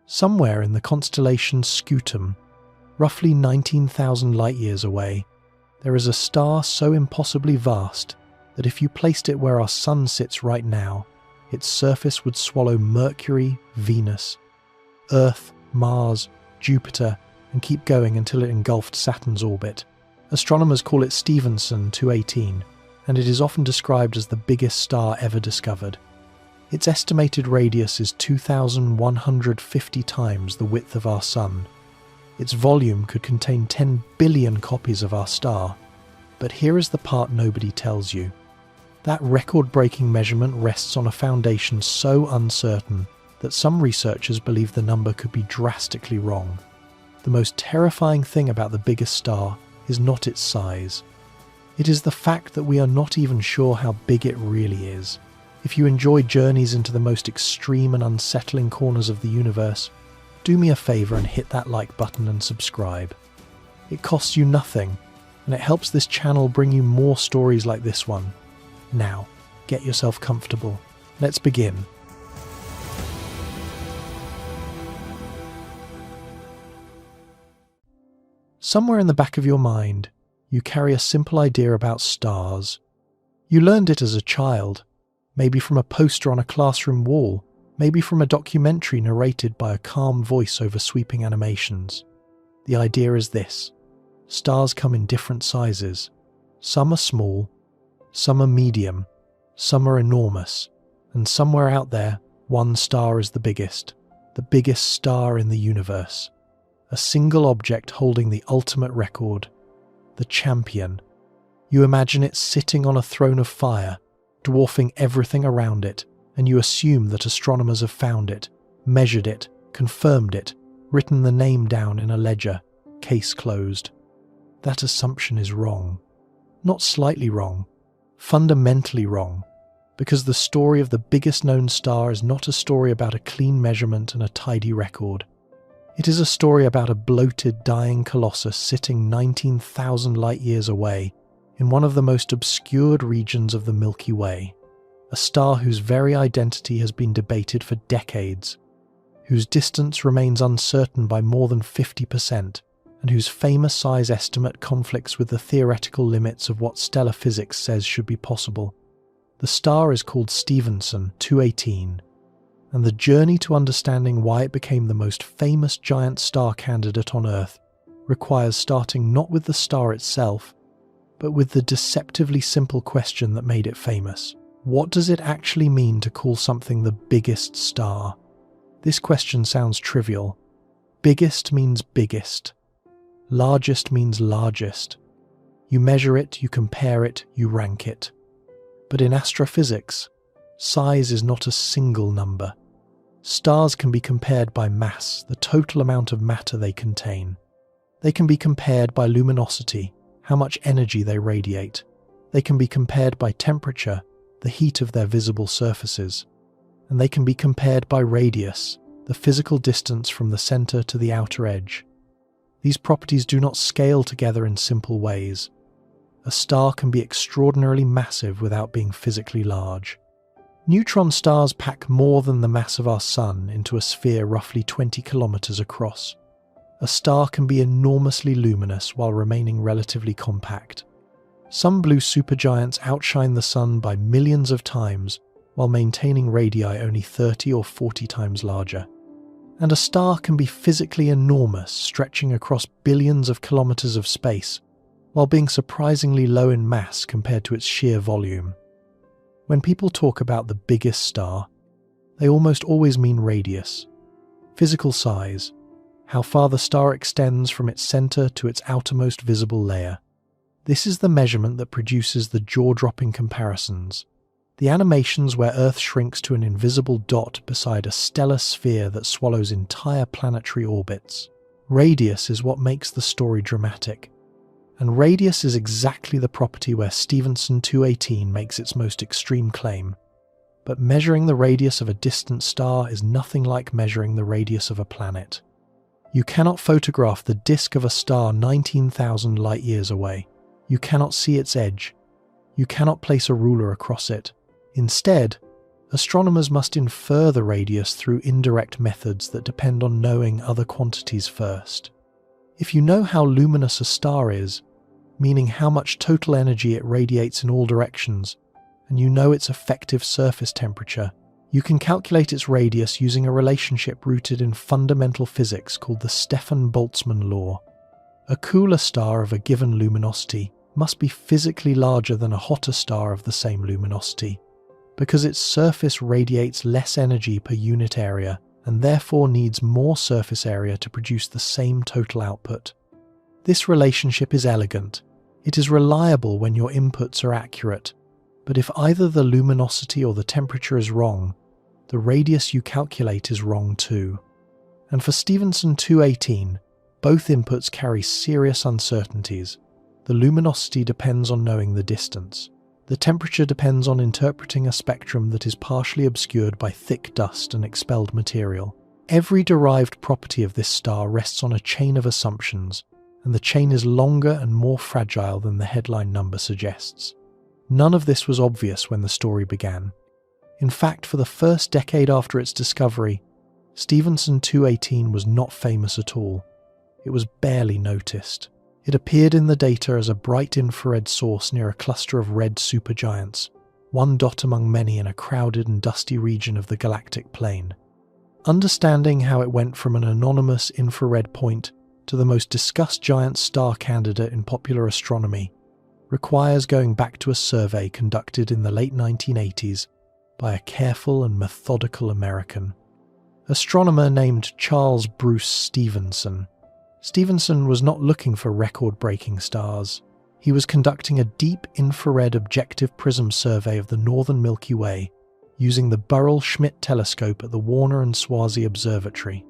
Somewhere in the constellation Scutum, roughly 19,000 light-years away, there is a star so impossibly vast that if you placed it where our Sun sits right now, its surface would swallow Mercury, Venus, Earth, Mars, Jupiter, and keep going until it engulfed Saturn's orbit. Astronomers call it Stephenson 218, and it is often described as the biggest star ever discovered. Its estimated radius is 2,150 times the width of our Sun. Its volume could contain 10 billion copies of our star. But here is the part nobody tells you. That record-breaking measurement rests on a foundation so uncertain that some researchers believe the number could be drastically wrong. The most terrifying thing about the biggest star is not its size. It is the fact that we are not even sure how big it really is. If you enjoy journeys into the most extreme and unsettling corners of the universe, do me a favor and hit that like button and subscribe. It costs you nothing, and it helps this channel bring you more stories like this one. Now, get yourself comfortable. Let's begin. Somewhere in the back of your mind, you carry a simple idea about stars. You learned it as a child, maybe from a poster on a classroom wall, maybe from a documentary narrated by a calm voice over sweeping animations. The idea is this: stars come in different sizes. Some are small, some are medium, some are enormous, and somewhere out there, one star is the biggest star in the universe. A single object holding the ultimate record, the champion. You imagine it sitting on a throne of fire, dwarfing everything around it, and you assume that astronomers have found it, measured it, confirmed it, written the name down in a ledger, case closed. That assumption is wrong. Not slightly wrong, fundamentally wrong, because the story of the biggest known star is not a story about a clean measurement and a tidy record. It is a story about a bloated, dying colossus sitting 19,000 light-years away in one of the most obscured regions of the Milky Way, a star whose very identity has been debated for decades, whose distance remains uncertain by more than 50%, and whose famous size estimate conflicts with the theoretical limits of what stellar physics says should be possible. The star is called Stephenson 218, and the journey to understanding why it became the most famous giant star candidate on Earth requires starting not with the star itself, but with the deceptively simple question that made it famous. What does it actually mean to call something the biggest star? This question sounds trivial. Biggest means biggest. Largest means largest. You measure it, you compare it, you rank it. But in astrophysics, size is not a single number. Stars can be compared by mass, the total amount of matter they contain. They can be compared by luminosity, how much energy they radiate. They can be compared by temperature, the heat of their visible surfaces. And they can be compared by radius, the physical distance from the center to the outer edge. These properties do not scale together in simple ways. A star can be extraordinarily massive without being physically large. Neutron stars pack more than the mass of our Sun into a sphere roughly 20 kilometers across. A star can be enormously luminous while remaining relatively compact. Some blue supergiants outshine the Sun by millions of times while maintaining radii only 30 or 40 times larger. And a star can be physically enormous, stretching across billions of kilometers of space, while being surprisingly low in mass compared to its sheer volume. When people talk about the biggest star, they almost always mean radius, physical size, how far the star extends from its center to its outermost visible layer. This is the measurement that produces the jaw-dropping comparisons, the animations where Earth shrinks to an invisible dot beside a stellar sphere that swallows entire planetary orbits. Radius is what makes the story dramatic. And radius is exactly the property where Stephenson 218 makes its most extreme claim. But measuring the radius of a distant star is nothing like measuring the radius of a planet. You cannot photograph the disk of a star 19,000 light-years away. You cannot see its edge. You cannot place a ruler across it. Instead, Astronomers must infer the radius through indirect methods that depend on knowing other quantities first. If you know how luminous a star is, meaning how much total energy it radiates in all directions, and you know its effective surface temperature, you can calculate its radius using a relationship rooted in fundamental physics called the Stefan-Boltzmann law. A cooler star of a given luminosity must be physically larger than a hotter star of the same luminosity, because its surface radiates less energy per unit area and therefore needs more surface area to produce the same total output. This relationship is elegant. It is reliable when your inputs are accurate, but if either the luminosity or the temperature is wrong, the radius you calculate is wrong too. And for Stephenson 218, both inputs carry serious uncertainties. The luminosity depends on knowing the distance. The temperature depends on interpreting a spectrum that is partially obscured by thick dust and expelled material. Every derived property of this star rests on a chain of assumptions, and the chain is longer and more fragile than the headline number suggests. None of this was obvious when the story began. In fact, for the first decade after its discovery, Stephenson 218 was not famous at all. It was barely noticed. It appeared in the data as a bright infrared source near a cluster of red supergiants, one dot among many in a crowded and dusty region of the galactic plane. Understanding how it went from an anonymous infrared point to the most discussed giant star candidate in popular astronomy requires going back to a survey conducted in the late 1980s by a careful and methodical American astronomer named Charles Bruce Stephenson. Stephenson was not looking for record-breaking stars. He was conducting a deep infrared objective prism survey of the northern Milky Way using the Burrell-Schmidt telescope at the Warner and Swazi Observatory.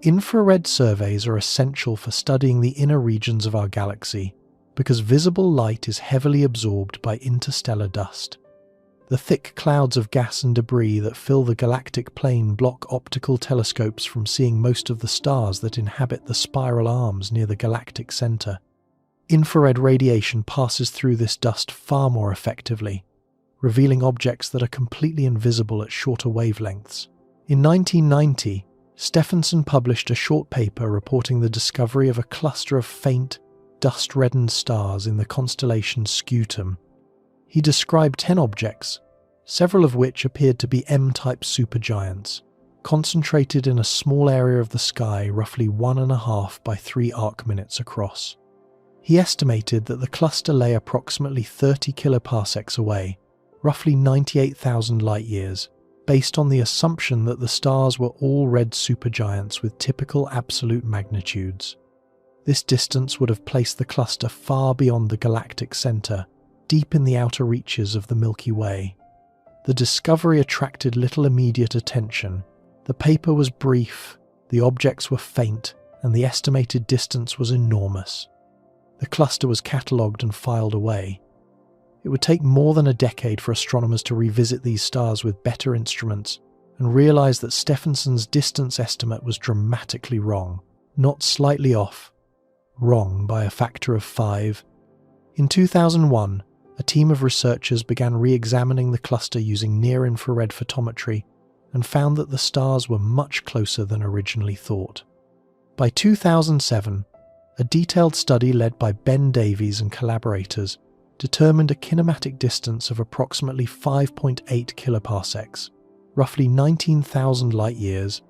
Infrared surveys are essential for studying the inner regions of our galaxy because visible light is heavily absorbed by interstellar dust. The thick clouds of gas and debris that fill the galactic plane block optical telescopes from seeing most of the stars that inhabit the spiral arms near the galactic center. Infrared radiation passes through this dust far more effectively, revealing objects that are completely invisible at shorter wavelengths. In 1990, Stephenson published a short paper reporting the discovery of a cluster of faint, dust-reddened stars in the constellation Scutum. He described 10 objects, several of which appeared to be M-type supergiants, concentrated in a small area of the sky roughly 1.5 by 3 arc-minutes across. He estimated that the cluster lay approximately 30 kiloparsecs away, roughly 98,000 light-years, based on the assumption that the stars were all red supergiants with typical absolute magnitudes. This distance would have placed the cluster far beyond the galactic center, deep in the outer reaches of the Milky Way. The discovery attracted little immediate attention. The paper was brief, the objects were faint, and the estimated distance was enormous. The cluster was catalogued and filed away. It would take more than a decade for astronomers to revisit these stars with better instruments and realize that Stephenson's distance estimate was dramatically wrong, not slightly off, wrong by a factor of 5. In 2001, a team of researchers began re-examining the cluster using near-infrared photometry and found that the stars were much closer than originally thought. By 2007, a detailed study led by Ben Davies and collaborators determined a kinematic distance of approximately 5.8 kiloparsecs, roughly 19,000 light-years,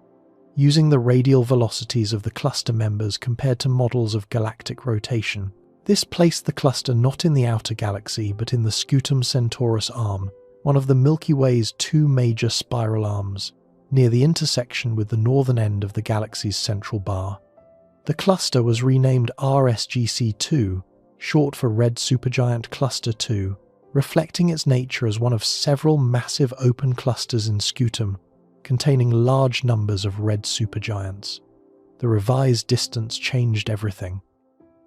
using the radial velocities of the cluster members compared to models of galactic rotation. This placed the cluster not in the outer galaxy but in the Scutum Centaurus arm, one of the Milky Way's 2 major spiral arms, near the intersection with the northern end of the galaxy's central bar. The cluster was renamed RSGC-2, short for Red Supergiant Cluster 2, reflecting its nature as one of several massive open clusters in Scutum, containing large numbers of red supergiants. The revised distance changed everything.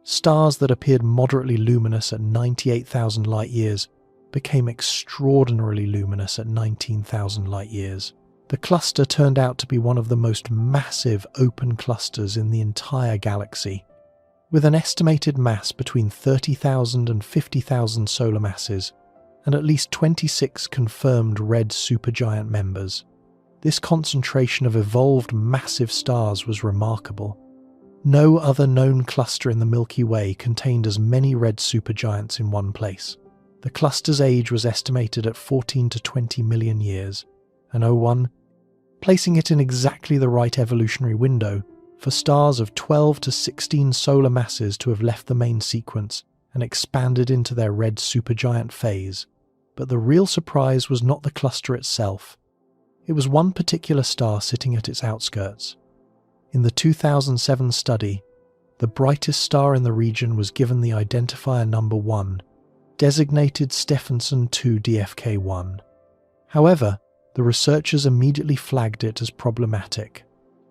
Stars that appeared moderately luminous at 98,000 light-years became extraordinarily luminous at 19,000 light-years. The cluster turned out to be one of the most massive open clusters in the entire galaxy, with an estimated mass between 30,000 and 50,000 solar masses. and at least 26 confirmed red supergiant members. This concentration of evolved massive stars was remarkable. No other known cluster in the Milky Way contained as many red supergiants in one place. The cluster's age was estimated at 14 to 20 million years, and 01, placing it in exactly the right evolutionary window for stars of 12 to 16 solar masses to have left the main sequence and expanded into their red supergiant phase. But the real surprise was not the cluster itself. It was one particular star sitting at its outskirts. In the 2007 study, the brightest star in the region was given the identifier number 1, designated Stephenson 2 DFK1. However, the researchers immediately flagged it as problematic.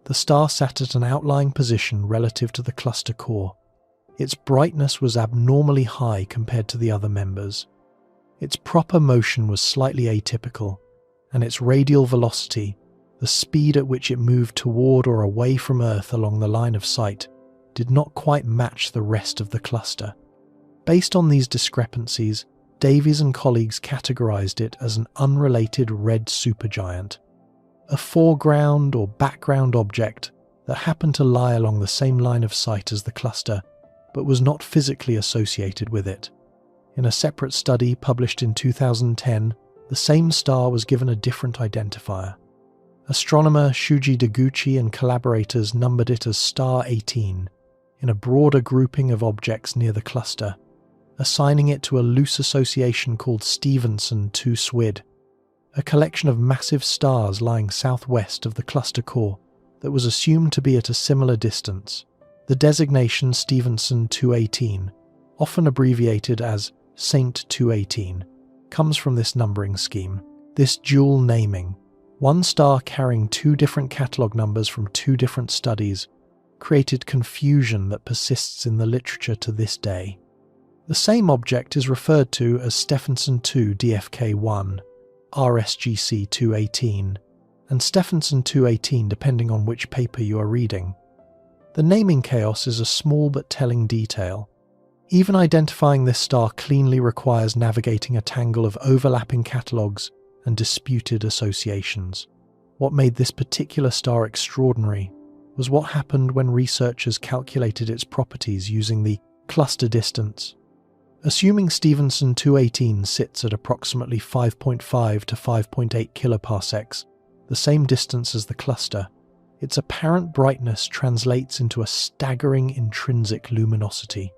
The star sat at an outlying position relative to the cluster core. Its brightness was abnormally high compared to the other members. Its proper motion was slightly atypical, and its radial velocity, the speed at which it moved toward or away from Earth along the line of sight, did not quite match the rest of the cluster. Based on these discrepancies, Davies and colleagues categorized it as an unrelated red supergiant, a foreground or background object that happened to lie along the same line of sight as the cluster, but was not physically associated with it. In a separate study published in 2010, the same star was given a different identifier. Astronomer Shuji Deguchi and collaborators numbered it as Star 18 in a broader grouping of objects near the cluster, assigning it to a loose association called Stephenson 2 SWID, a collection of massive stars lying southwest of the cluster core that was assumed to be at a similar distance. The designation Stephenson 218, often abbreviated as Saint 218, comes from this numbering scheme. This dual naming, one star carrying two different catalogue numbers from two different studies, created confusion that persists in the literature to this day. The same object is referred to as Stephenson 2 DFK1, RSGC 218, and Stephenson 218 depending on which paper you are reading. The naming chaos is a small but telling detail. Even identifying this star cleanly requires navigating a tangle of overlapping catalogues and disputed associations. What made this particular star extraordinary was what happened when researchers calculated its properties using the cluster distance. Assuming Stephenson 218 sits at approximately 5.5 to 5.8 kiloparsecs, the same distance as the cluster, its apparent brightness translates into a staggering intrinsic luminosity.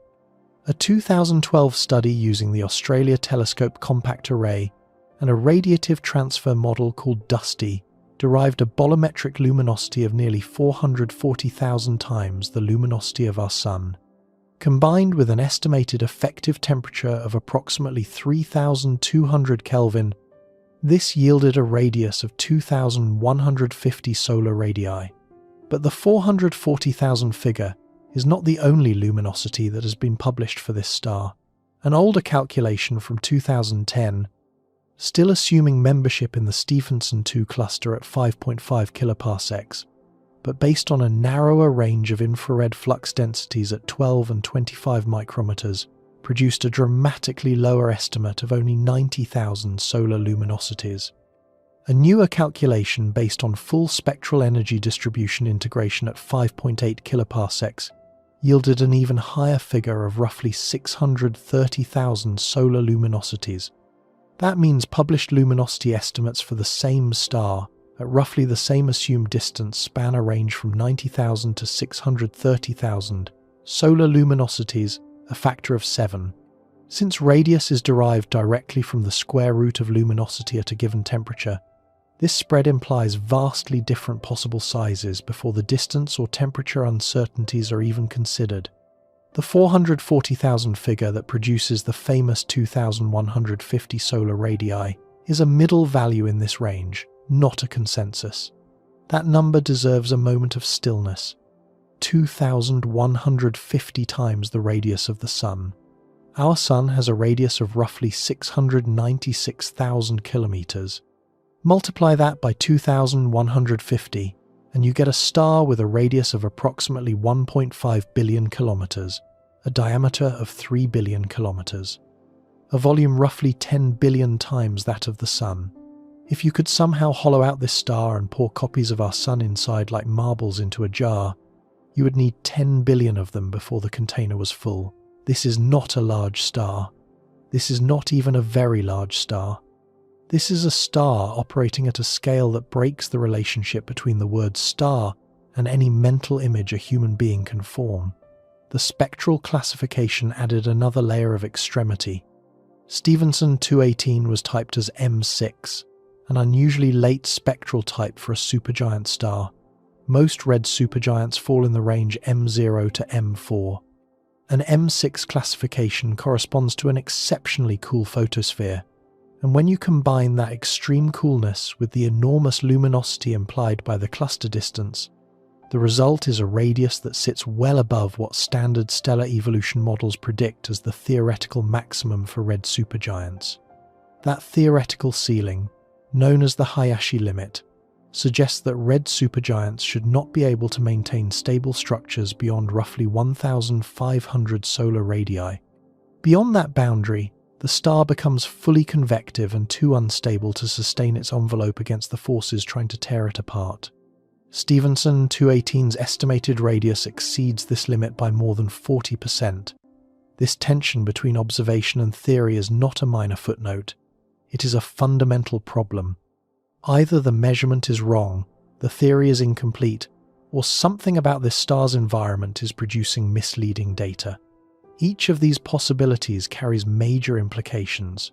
A 2012 study using the Australia Telescope Compact Array and a radiative transfer model called DUSTY derived a bolometric luminosity of nearly 440,000 times the luminosity of our Sun. Combined with an estimated effective temperature of approximately 3,200 Kelvin, this yielded a radius of 2,150 solar radii. But the 440,000 figure is not the only luminosity that has been published for this star. An older calculation from 2010, still assuming membership in the Stephenson 2 cluster at 5.5 kiloparsecs, but based on a narrower range of infrared flux densities at 12 and 25 micrometers, produced a dramatically lower estimate of only 90,000 solar luminosities. A newer calculation based on full spectral energy distribution integration at 5.8 kiloparsecs yielded an even higher figure of roughly 630,000 solar luminosities. That means published luminosity estimates for the same star at roughly the same assumed distance span a range from 90,000 to 630,000 solar luminosities, a factor of 7. Since radius is derived directly from the square root of luminosity at a given temperature, this spread implies vastly different possible sizes before the distance or temperature uncertainties are even considered. The 440,000 figure that produces the famous 2,150 solar radii is a middle value in this range, not a consensus. That number deserves a moment of stillness. 2,150 times the radius of the Sun. Our Sun has a radius of roughly 696,000 kilometers. Multiply that by 2,150, and you get a star with a radius of approximately 1.5 billion kilometers, a diameter of 3 billion kilometers. a volume roughly 10 billion times that of the Sun. If you could somehow hollow out this star and pour copies of our Sun inside like marbles into a jar, you would need 10 billion of them before the container was full. This is not a large star. This is not even a very large star. This is a star operating at a scale that breaks the relationship between the word star and any mental image a human being can form. The spectral classification added another layer of extremity. Stephenson 218 was typed as M6, an unusually late spectral type for a supergiant star. Most red supergiants fall in the range M0 to M4. An M6 classification corresponds to an exceptionally cool photosphere, and when you combine that extreme coolness with the enormous luminosity implied by the cluster distance, the result is a radius that sits well above what standard stellar evolution models predict as the theoretical maximum for red supergiants. That theoretical ceiling, known as the Hayashi limit, suggests that red supergiants should not be able to maintain stable structures beyond roughly 1,500 solar radii. Beyond that boundary, the star becomes fully convective and too unstable to sustain its envelope against the forces trying to tear it apart. Stephenson 218's estimated radius exceeds this limit by more than 40%. This tension between observation and theory is not a minor footnote. It is a fundamental problem. Either the measurement is wrong, the theory is incomplete, or something about this star's environment is producing misleading data. Each of these possibilities carries major implications.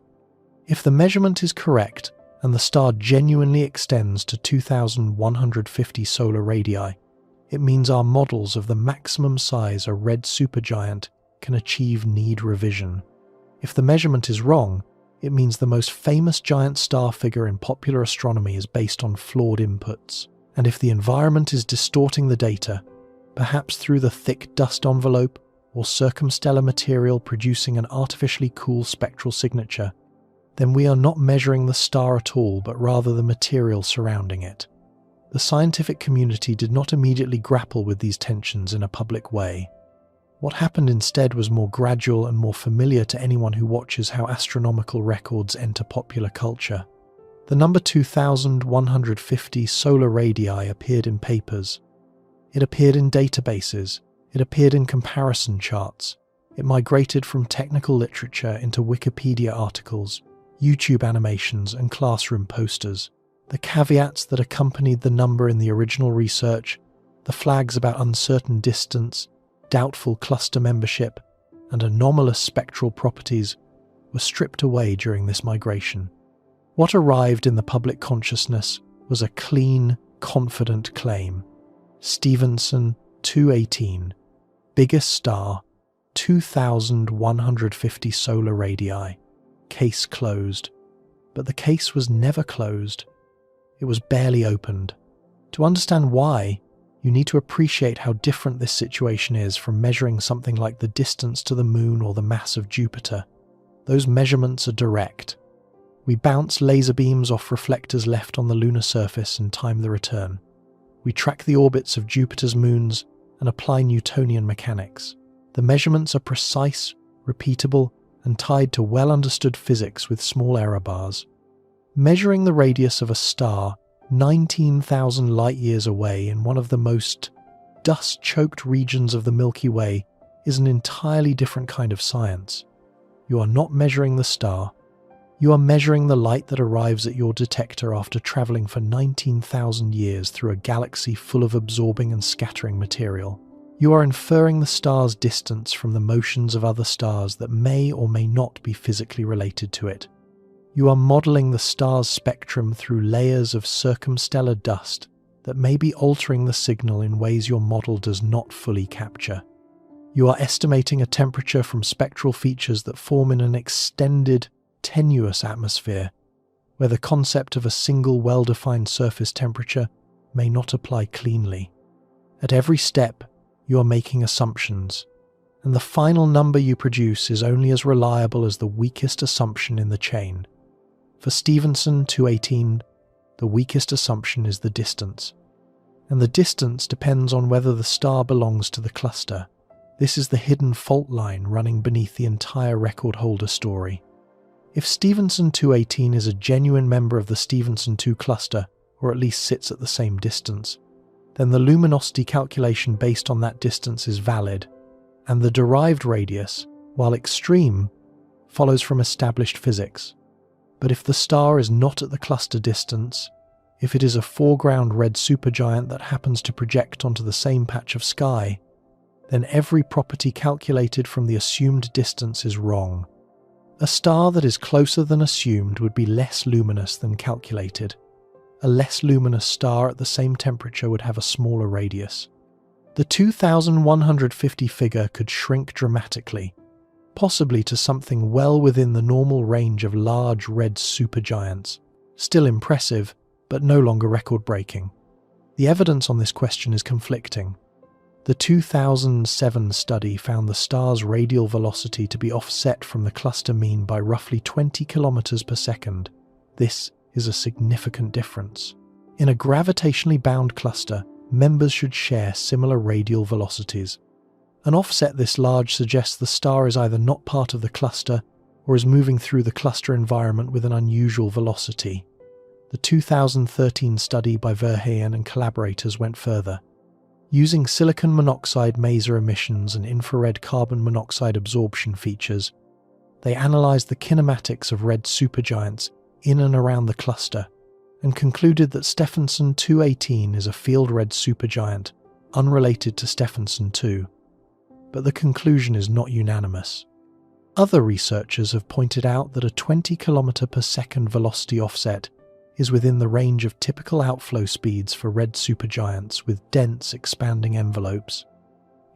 If the measurement is correct, and the star genuinely extends to 2,150 solar radii, it means our models of the maximum size a red supergiant can achieve need revision. If the measurement is wrong, it means the most famous giant star figure in popular astronomy is based on flawed inputs. And if the environment is distorting the data, perhaps through the thick dust envelope or circumstellar material producing an artificially cool spectral signature, then we are not measuring the star at all, but rather the material surrounding it. The scientific community did not immediately grapple with these tensions in a public way. What happened instead was more gradual and more familiar to anyone who watches how astronomical records enter popular culture. The number 2,150 solar radii appeared in papers. It appeared in databases. It appeared in comparison charts. It migrated from technical literature into Wikipedia articles, YouTube animations, and classroom posters. The caveats that accompanied the number in the original research, the flags about uncertain distance, doubtful cluster membership, and anomalous spectral properties were stripped away during this migration. What arrived in the public consciousness was a clean, confident claim. Stephenson 218, biggest star, 2,150 solar radii. Case closed. But the case was never closed. It was barely opened. To understand why, you need to appreciate how different this situation is from measuring something like the distance to the Moon or the mass of Jupiter. Those measurements are direct. We bounce laser beams off reflectors left on the lunar surface and time the return. We track the orbits of Jupiter's moons and apply Newtonian mechanics. The measurements are precise, repeatable, and tied to well-understood physics with small error bars. Measuring the radius of a star 19,000 light-years away in one of the most dust-choked regions of the Milky Way is an entirely different kind of science. You are not measuring the star. You are measuring the light that arrives at your detector after traveling for 19,000 years through a galaxy full of absorbing and scattering material. You are inferring the star's distance from the motions of other stars that may or may not be physically related to it. You are modelling the star's spectrum through layers of circumstellar dust that may be altering the signal in ways your model does not fully capture. You are estimating a temperature from spectral features that form in an extended, tenuous atmosphere, where the concept of a single well-defined surface temperature may not apply cleanly. At every step, you are making assumptions, and the final number you produce is only as reliable as the weakest assumption in the chain. For Stephenson 218, the weakest assumption is the distance, and the distance depends on whether the star belongs to the cluster. This is the hidden fault line running beneath the entire record holder story. If Stephenson 218 is a genuine member of the Stephenson 2 cluster, or at least sits at the same distance, then the luminosity calculation based on that distance is valid, and the derived radius, while extreme, follows from established physics. But if the star is not at the cluster distance, if it is a foreground red supergiant that happens to project onto the same patch of sky, then every property calculated from the assumed distance is wrong. A star that is closer than assumed would be less luminous than calculated. A less luminous star at the same temperature would have a smaller radius. The 2150 figure could shrink dramatically, possibly to something well within the normal range of large red supergiants. Still impressive, but no longer record-breaking. The evidence on this question is conflicting. The 2007 study found the star's radial velocity to be offset from the cluster mean by roughly 20 kilometers per second. This is a significant difference. In a gravitationally bound cluster, members should share similar radial velocities. An offset this large suggests the star is either not part of the cluster or is moving through the cluster environment with an unusual velocity. The 2013 study by Verheyen and collaborators went further. Using silicon monoxide maser emissions and infrared carbon monoxide absorption features, they analyzed the kinematics of red supergiants in and around the cluster and concluded that Stephenson 218 is a field red supergiant unrelated to Stephenson 2. But the conclusion is not unanimous. Other researchers have pointed out that a 20 km per second velocity offset is within the range of typical outflow speeds for red supergiants with dense, expanding envelopes.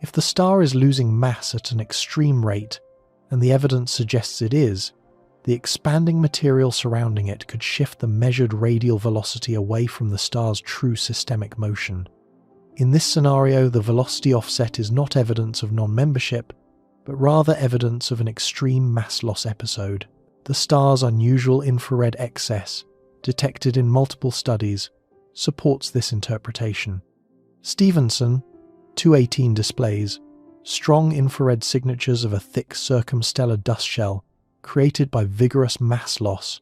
If the star is losing mass at an extreme rate, and the evidence suggests it is, the expanding material surrounding it could shift the measured radial velocity away from the star's true systemic motion. In this scenario, the velocity offset is not evidence of non-membership, but rather evidence of an extreme mass loss episode. The star's unusual infrared excess, detected in multiple studies, supports this interpretation. Stephenson 218 displays strong infrared signatures of a thick circumstellar dust shell created by vigorous mass loss,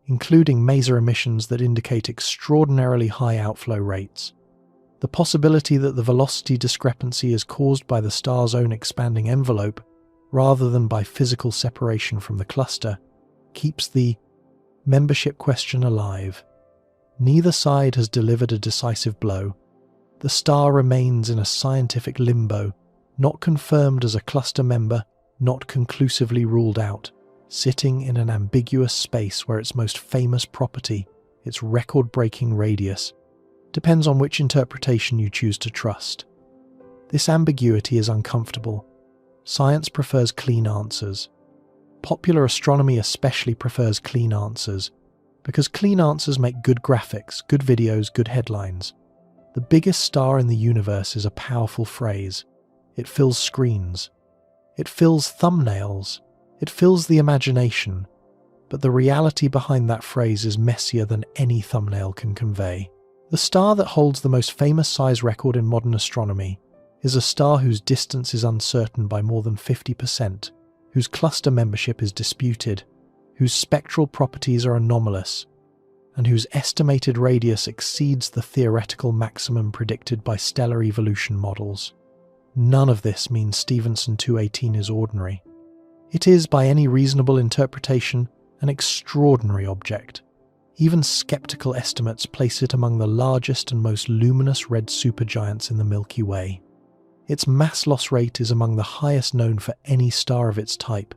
including maser emissions that indicate extraordinarily high outflow rates. The possibility that the velocity discrepancy is caused by the star's own expanding envelope, rather than by physical separation from the cluster, keeps the membership question alive. Neither side has delivered a decisive blow. The star remains in a scientific limbo, not confirmed as a cluster member, not conclusively ruled out, sitting in an ambiguous space where its most famous property, its record-breaking radius, depends on which interpretation you choose to trust. This ambiguity is uncomfortable. Science prefers clean answers. Popular astronomy especially prefers clean answers, because clean answers make good graphics, good videos, good headlines. The biggest star in the universe is a powerful phrase. It fills screens. It fills thumbnails. It fills the imagination. But the reality behind that phrase is messier than any thumbnail can convey. The star that holds the most famous size record in modern astronomy is a star whose distance is uncertain by more than 50%, whose cluster membership is disputed, whose spectral properties are anomalous, and whose estimated radius exceeds the theoretical maximum predicted by stellar evolution models. None of this means Stephenson 218 is ordinary. It is, by any reasonable interpretation, an extraordinary object. Even skeptical estimates place it among the largest and most luminous red supergiants in the Milky Way. Its mass loss rate is among the highest known for any star of its type.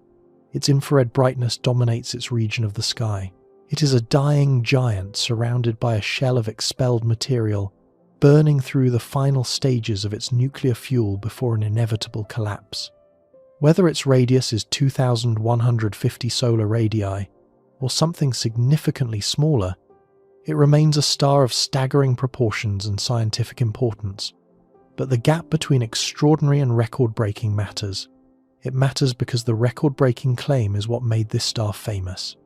Its infrared brightness dominates its region of the sky. It is a dying giant surrounded by a shell of expelled material, burning through the final stages of its nuclear fuel before an inevitable collapse. Whether its radius is 2,150 solar radii, or something significantly smaller, it remains a star of staggering proportions and scientific importance. But the gap between extraordinary and record-breaking matters. It matters because the record-breaking claim is what made this star famous.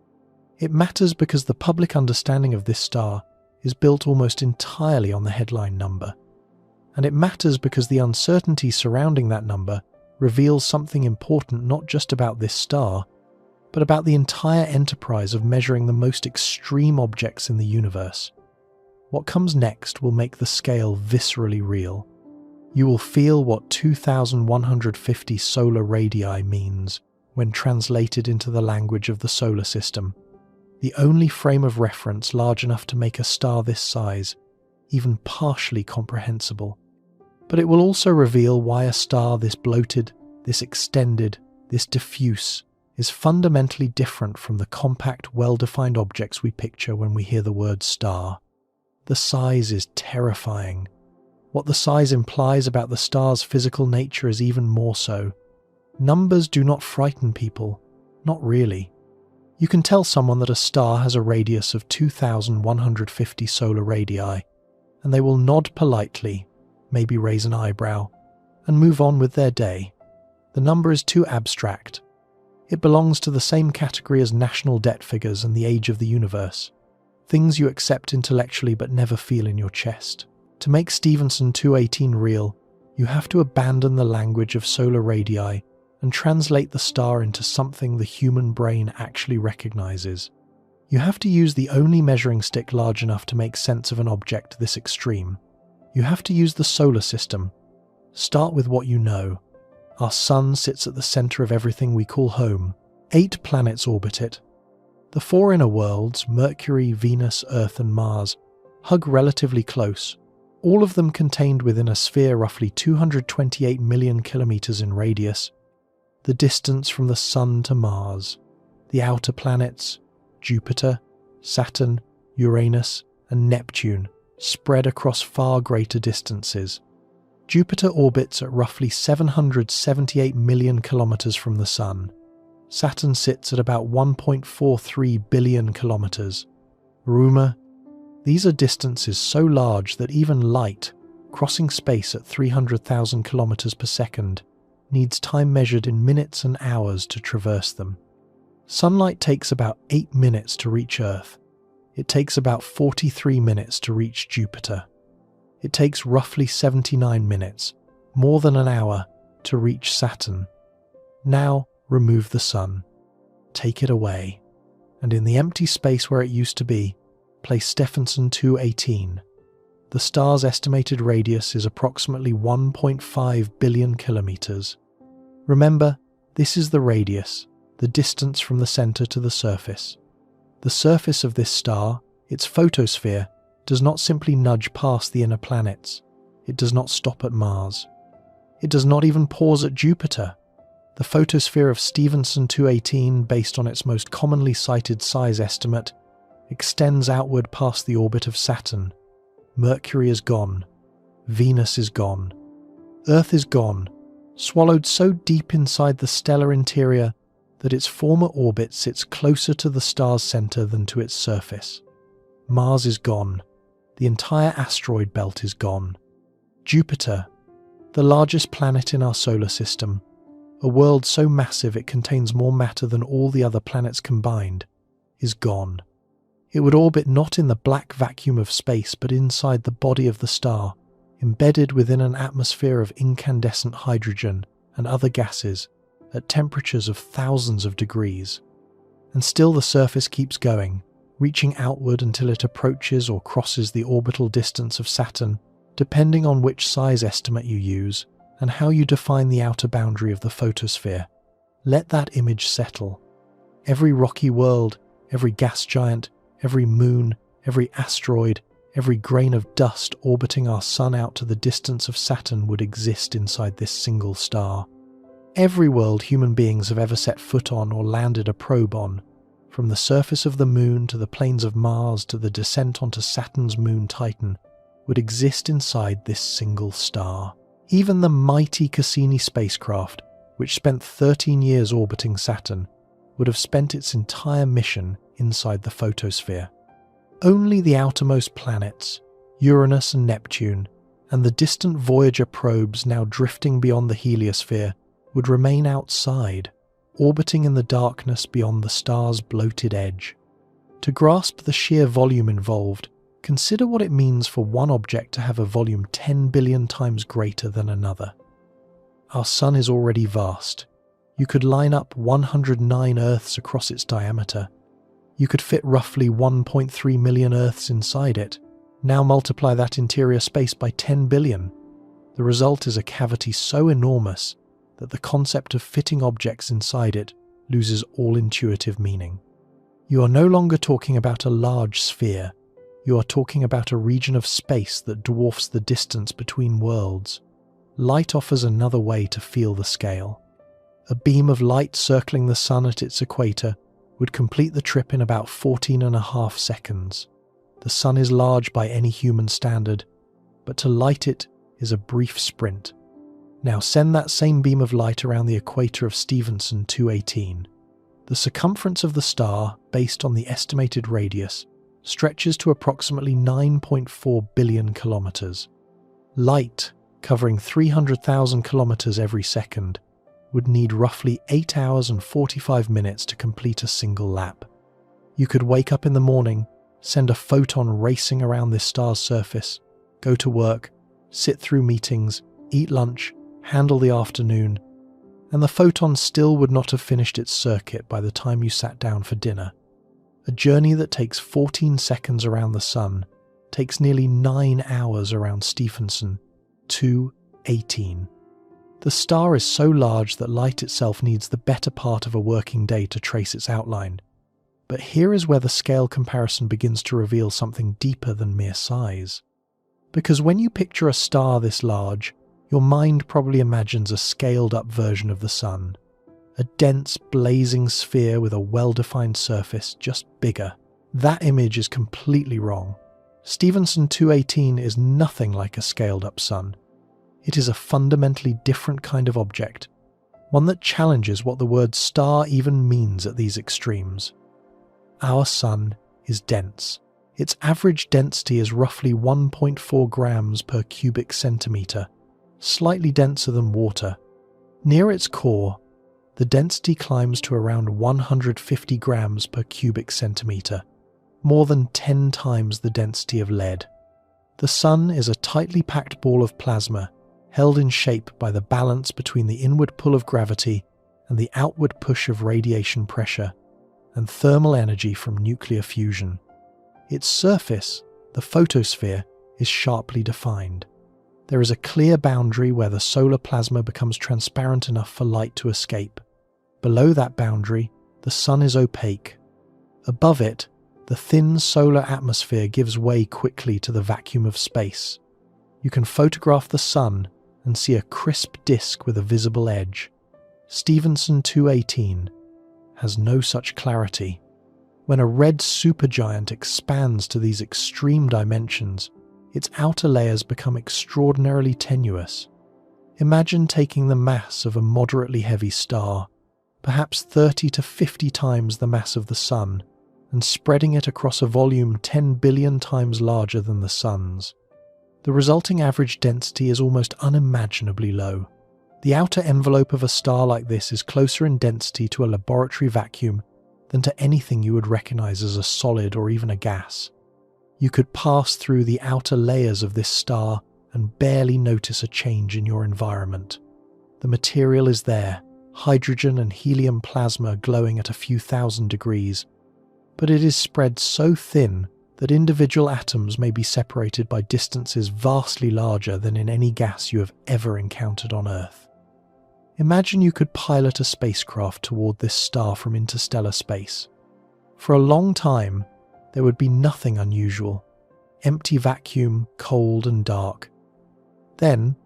It matters because the public understanding of this star is built almost entirely on the headline number. And it matters because the uncertainty surrounding that number reveals something important not just about this star, but about the entire enterprise of measuring the most extreme objects in the universe. What comes next will make the scale viscerally real. You will feel what 2,150 solar radii means when translated into the language of the solar system, the only frame of reference large enough to make a star this size even partially comprehensible. But it will also reveal why a star this bloated, this extended, this diffuse is fundamentally different from the compact, well-defined objects we picture when we hear the word star. The size is terrifying. What the size implies about the star's physical nature is even more so. Numbers do not frighten people, not really. You can tell someone that a star has a radius of 2,150 solar radii, and they will nod politely, maybe raise an eyebrow, and move on with their day. The number is too abstract. It belongs to the same category as national debt figures and the age of the universe, things you accept intellectually but never feel in your chest. To make Stephenson 218 real, you have to abandon the language of solar radii and translate the star into something the human brain actually recognizes. You have to use the only measuring stick large enough to make sense of an object this extreme. You have to use the solar system. Start with what you know. Our sun sits at the center of everything we call home. 8 planets orbit it. The 4 inner worlds, Mercury, Venus, Earth, and Mars, hug relatively close, all of them contained within a sphere roughly 228 million kilometers in radius, the distance from the Sun to Mars. The outer planets, Jupiter, Saturn, Uranus, and Neptune, spread across far greater distances. Jupiter orbits at roughly 778 million kilometers from the Sun. Saturn sits at about 1.43 billion kilometers. Rumor: these are distances so large that even light, crossing space at 300,000 kilometers per second, needs time measured in minutes and hours to traverse them. Sunlight takes about 8 minutes to reach Earth. It takes about 43 minutes to reach Jupiter. It takes roughly 79 minutes, more than an hour, to reach Saturn. Now, remove the Sun. Take it away. And in the empty space where it used to be, place Stephenson 218. The star's estimated radius is approximately 1.5 billion kilometers. Remember, this is the radius, the distance from the center to the surface. The surface of this star, its photosphere, does not simply nudge past the inner planets. It does not stop at Mars. It does not even pause at Jupiter. The photosphere of Stephenson 218, based on its most commonly cited size estimate, extends outward past the orbit of Saturn. Mercury is gone. Venus is gone. Earth is gone, swallowed so deep inside the stellar interior that its former orbit sits closer to the star's center than to its surface. Mars is gone. The entire asteroid belt is gone. Jupiter, the largest planet in our solar system, a world so massive it contains more matter than all the other planets combined, is gone. It would orbit not in the black vacuum of space, but inside the body of the star, embedded within an atmosphere of incandescent hydrogen and other gases at temperatures of thousands of degrees. And still the surface keeps going, reaching outward until it approaches or crosses the orbital distance of Saturn, depending on which size estimate you use and how you define the outer boundary of the photosphere. Let that image settle. Every rocky world, every gas giant, every moon, every asteroid, every grain of dust orbiting our sun out to the distance of Saturn would exist inside this single star. Every world human beings have ever set foot on or landed a probe on, from the surface of the moon to the plains of Mars to the descent onto Saturn's moon Titan, would exist inside this single star. Even the mighty Cassini spacecraft, which spent 13 years orbiting Saturn, would have spent its entire mission inside the photosphere. Only the outermost planets, Uranus and Neptune, and the distant Voyager probes now drifting beyond the heliosphere would remain outside, orbiting in the darkness beyond the star's bloated edge. To grasp the sheer volume involved, consider what it means for one object to have a volume 10 billion times greater than another. Our sun is already vast. You could line up 109 Earths across its diameter. You could fit roughly 1.3 million Earths inside it. Now multiply that interior space by 10 billion. The result is a cavity so enormous that the concept of fitting objects inside it loses all intuitive meaning. You are no longer talking about a large sphere. You are talking about a region of space that dwarfs the distance between worlds. Light offers another way to feel the scale. A beam of light circling the sun at its equator would complete the trip in about 14.5 seconds. The sun is large by any human standard, but to light it is a brief sprint. Now send that same beam of light around the equator of Stephenson 218. The circumference of the star, based on the estimated radius, stretches to approximately 9.4 billion kilometers. Light, covering 300,000 kilometers every second, would need roughly 8 hours and 45 minutes to complete a single lap. You could wake up in the morning, send a photon racing around this star's surface, go to work, sit through meetings, eat lunch, handle the afternoon, and the photon still would not have finished its circuit by the time you sat down for dinner. A journey that takes 14 seconds around the sun takes nearly 9 hours around Stephenson 218. The star is so large that light itself needs the better part of a working day to trace its outline. But here is where the scale comparison begins to reveal something deeper than mere size. Because when you picture a star this large, your mind probably imagines a scaled-up version of the sun. A dense, blazing sphere with a well-defined surface, just bigger. That image is completely wrong. Stephenson 218 is nothing like a scaled-up sun. It is a fundamentally different kind of object, one that challenges what the word star even means at these extremes. Our sun is dense. Its average density is roughly 1.4 grams per cubic centimetre, slightly denser than water. Near its core, the density climbs to around 150 grams per cubic centimetre, more than 10 times the density of lead. The sun is a tightly packed ball of plasma, held in shape by the balance between the inward pull of gravity and the outward push of radiation pressure and thermal energy from nuclear fusion. Its surface, the photosphere, is sharply defined. There is a clear boundary where the solar plasma becomes transparent enough for light to escape. Below that boundary, the sun is opaque. Above it, the thin solar atmosphere gives way quickly to the vacuum of space. You can photograph the sun and see a crisp disk with a visible edge. Stephenson 218 has no such clarity. When a red supergiant expands to these extreme dimensions, its outer layers become extraordinarily tenuous. Imagine taking the mass of a moderately heavy star, perhaps 30 to 50 times the mass of the Sun, and spreading it across a volume 10 billion times larger than the Sun's. The resulting average density is almost unimaginably low. The outer envelope of a star like this is closer in density to a laboratory vacuum than to anything you would recognize as a solid or even a gas. You could pass through the outer layers of this star and barely notice a change in your environment. The material is there, hydrogen and helium plasma glowing at a few thousand degrees, but it is spread so thin that individual atoms may be separated by distances vastly larger than in any gas you have ever encountered on Earth. Imagine you could pilot a spacecraft toward this star from interstellar space. For a long time, there would be nothing unusual. Empty vacuum, cold and dark. Then,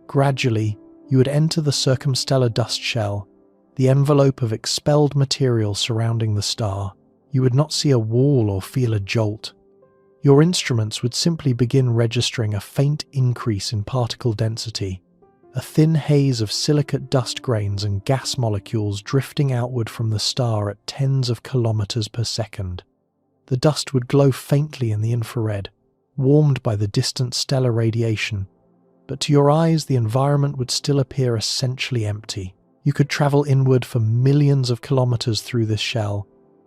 gradually, you would enter the circumstellar dust shell, the envelope of expelled material surrounding the star. You would not see a wall or feel a jolt. Your instruments would simply begin registering a faint increase in particle density, a thin haze of silicate dust grains and gas molecules drifting outward from the star at tens of kilometers per second. The dust would glow faintly in the infrared, warmed by the distant stellar radiation, but to your eyes the environment would still appear essentially empty. You could travel inward for millions of kilometers through this shell,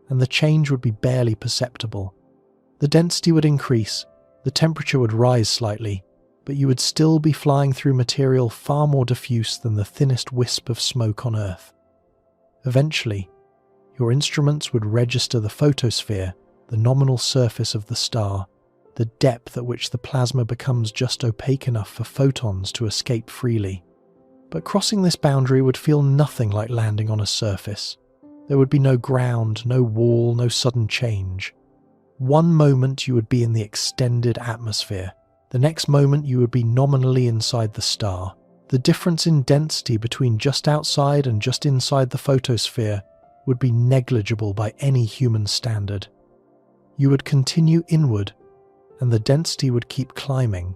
and the change would be barely perceptible. The density would increase, the temperature would rise slightly, but you would still be flying through material far more diffuse than the thinnest wisp of smoke on Earth. Eventually, your instruments would register the photosphere, the nominal surface of the star, the depth at which the plasma becomes just opaque enough for photons to escape freely. But crossing this boundary would feel nothing like landing on a surface. There would be no ground, no wall, no sudden change. One moment you would be in the extended atmosphere. The next moment you would be nominally inside the star. The difference in density between just outside and just inside the photosphere would be negligible by any human standard. You would continue inward, and the density would keep climbing,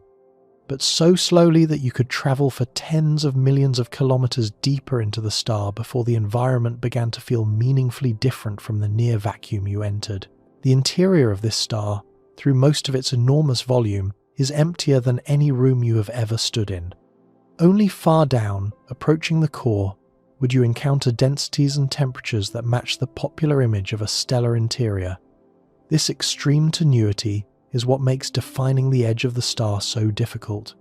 but so slowly that you could travel for tens of millions of kilometers deeper into the star before the environment began to feel meaningfully different from the near vacuum you entered. The interior of this star, through most of its enormous volume, is emptier than any room you have ever stood in. Only far down, approaching the core, would you encounter densities and temperatures that match the popular image of a stellar interior. This extreme tenuity is what makes defining the edge of the star so difficult.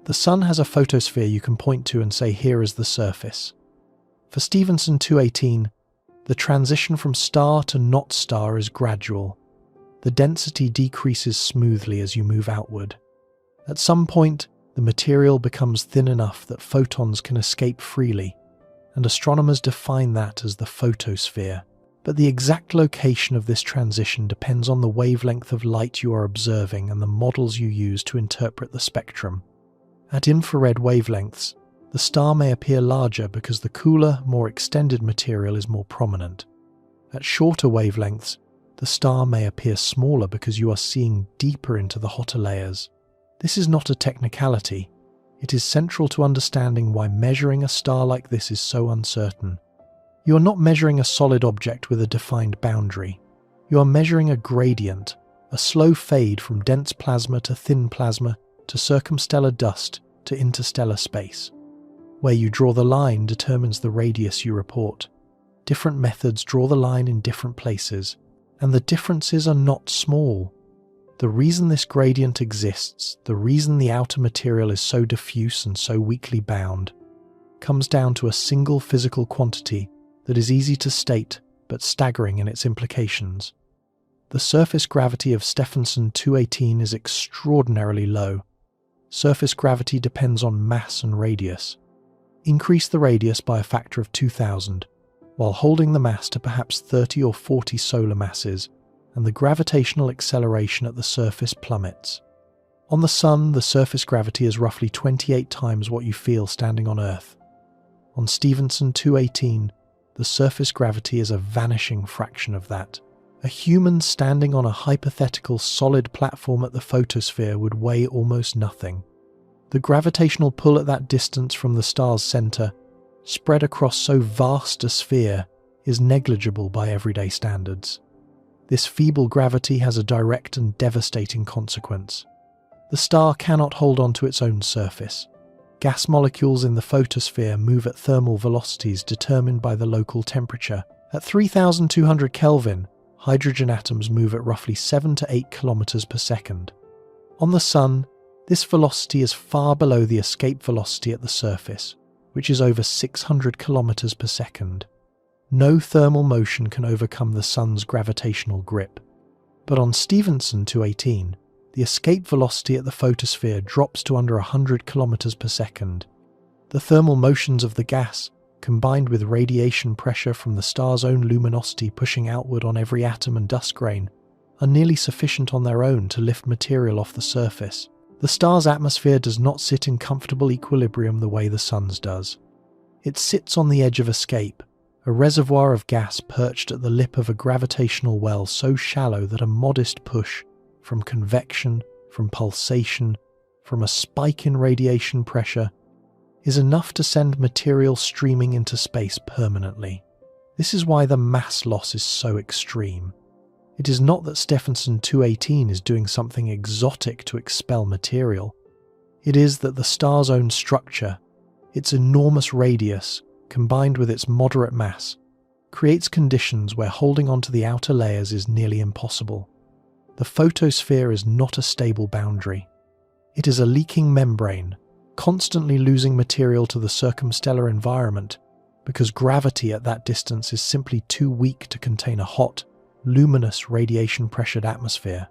The Sun has a photosphere you can point to and say, here is the surface. For Stephenson 218, the transition from star to not star is gradual. The density decreases smoothly as you move outward. At some point, the material becomes thin enough that photons can escape freely, and astronomers define that as the photosphere. But the exact location of this transition depends on the wavelength of light you are observing and the models you use to interpret the spectrum. At infrared wavelengths, the star may appear larger because the cooler, more extended material is more prominent. At shorter wavelengths, the star may appear smaller because you are seeing deeper into the hotter layers. This is not a technicality. It is central to understanding why measuring a star like this is so uncertain. You are not measuring a solid object with a defined boundary. You are measuring a gradient, a slow fade from dense plasma to thin plasma to circumstellar dust to interstellar space. Where you draw the line determines the radius you report. Different methods draw the line in different places, and the differences are not small. The reason this gradient exists, the reason the outer material is so diffuse and so weakly bound, comes down to a single physical quantity that is easy to state but staggering in its implications. The surface gravity of Stephenson 218 is extraordinarily low. Surface gravity depends on mass and radius. Increase the radius by a factor of 2,000, while holding the mass to perhaps 30 or 40 solar masses, and the gravitational acceleration at the surface plummets. On the Sun, the surface gravity is roughly 28 times what you feel standing on Earth. On Stephenson 218, the surface gravity is a vanishing fraction of that. A human standing on a hypothetical solid platform at the photosphere would weigh almost nothing. The gravitational pull at that distance from the star's center, spread across so vast a sphere, is negligible by everyday standards. This feeble gravity has a direct and devastating consequence. The star cannot hold on to its own surface. Gas molecules in the photosphere move at thermal velocities determined by the local temperature. At 3,200 Kelvin, hydrogen atoms move at roughly 7 to 8 kilometers per second. On the Sun, this velocity is far below the escape velocity at the surface, which is over 600 kilometers per second. No thermal motion can overcome the Sun's gravitational grip. But on Stephenson 218, the escape velocity at the photosphere drops to under 100 kilometers per second. The thermal motions of the gas, combined with radiation pressure from the star's own luminosity pushing outward on every atom and dust grain, are nearly sufficient on their own to lift material off the surface. The star's atmosphere does not sit in comfortable equilibrium the way the Sun's does. It sits on the edge of escape, a reservoir of gas perched at the lip of a gravitational well so shallow that a modest push from convection, from pulsation, from a spike in radiation pressure, is enough to send material streaming into space permanently. This is why the mass loss is so extreme. It is not that Stephenson 218 is doing something exotic to expel material. It is that the star's own structure, its enormous radius, combined with its moderate mass, creates conditions where holding onto the outer layers is nearly impossible. The photosphere is not a stable boundary. It is a leaking membrane, constantly losing material to the circumstellar environment because gravity at that distance is simply too weak to contain a hot, luminous, radiation-pressured atmosphere.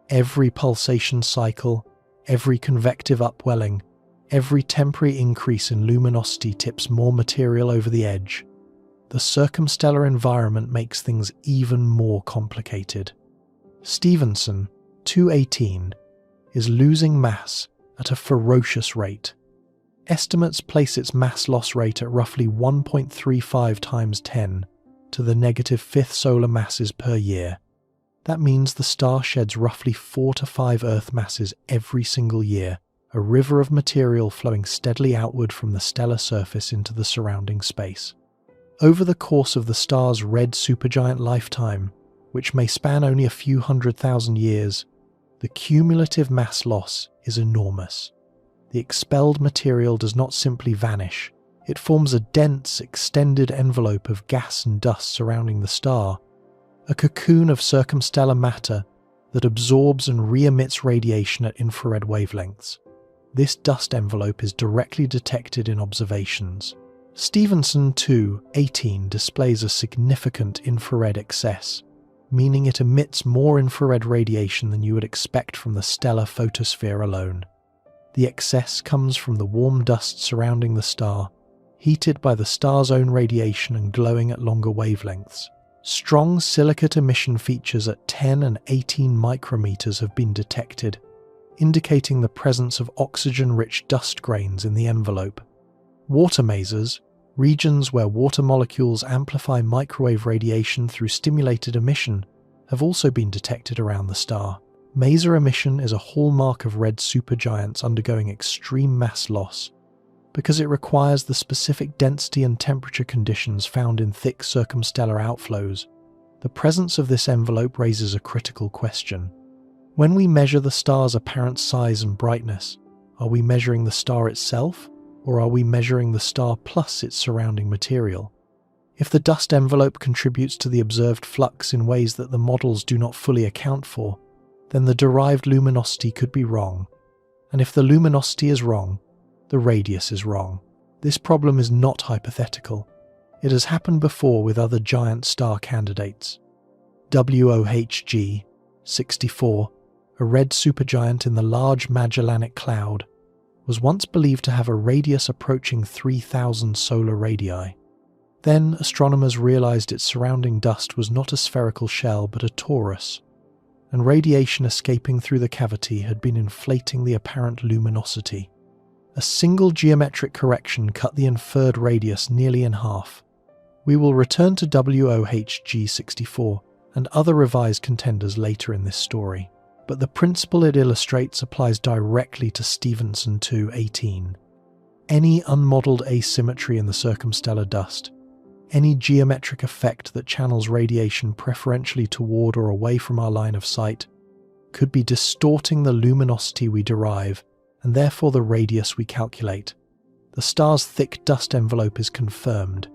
Every pulsation cycle, every convective upwelling, every temporary increase in luminosity tips more material over the edge. The circumstellar environment makes things even more complicated. Stephenson, 218, is losing mass at a ferocious rate. Estimates place its mass loss rate at roughly 1.35 times 10 to the negative fifth solar masses per year. That means the star sheds roughly 4 to 5 Earth masses every single year, a river of material flowing steadily outward from the stellar surface into the surrounding space. Over the course of the star's red supergiant lifetime, which may span only a few 100,000 years, the cumulative mass loss is enormous. The expelled material does not simply vanish, it forms a dense, extended envelope of gas and dust surrounding the star, a cocoon of circumstellar matter that absorbs and re-emits radiation at infrared wavelengths. This dust envelope is directly detected in observations. Stephenson 218 displays a significant infrared excess, meaning it emits more infrared radiation than you would expect from the stellar photosphere alone. The excess comes from the warm dust surrounding the star, heated by the star's own radiation and glowing at longer wavelengths. Strong silicate emission features at 10 and 18 micrometers have been detected, indicating the presence of oxygen-rich dust grains in the envelope. Water masers, regions where water molecules amplify microwave radiation through stimulated emission, have also been detected around the star. Maser emission is a hallmark of red supergiants undergoing extreme mass loss because it requires the specific density and temperature conditions found in thick circumstellar outflows. The presence of this envelope raises a critical question. When we measure the star's apparent size and brightness, are we measuring the star itself, or are we measuring the star plus its surrounding material? If the dust envelope contributes to the observed flux in ways that the models do not fully account for, then the derived luminosity could be wrong. And if the luminosity is wrong, the radius is wrong. This problem is not hypothetical. It has happened before with other giant star candidates. WOHG 64, a red supergiant in the Large Magellanic Cloud, was once believed to have a radius approaching 3,000 solar radii. Then astronomers realized its surrounding dust was not a spherical shell but a torus, and radiation escaping through the cavity had been inflating the apparent luminosity. A single geometric correction cut the inferred radius nearly in half. We will return to WOHG 64 and other revised contenders later in this story, but the principle it illustrates applies directly to Stephenson 218. Any unmodelled asymmetry in the circumstellar dust, any geometric effect that channels radiation preferentially toward or away from our line of sight, could be distorting the luminosity we derive and therefore the radius we calculate. The star's thick dust envelope is confirmed.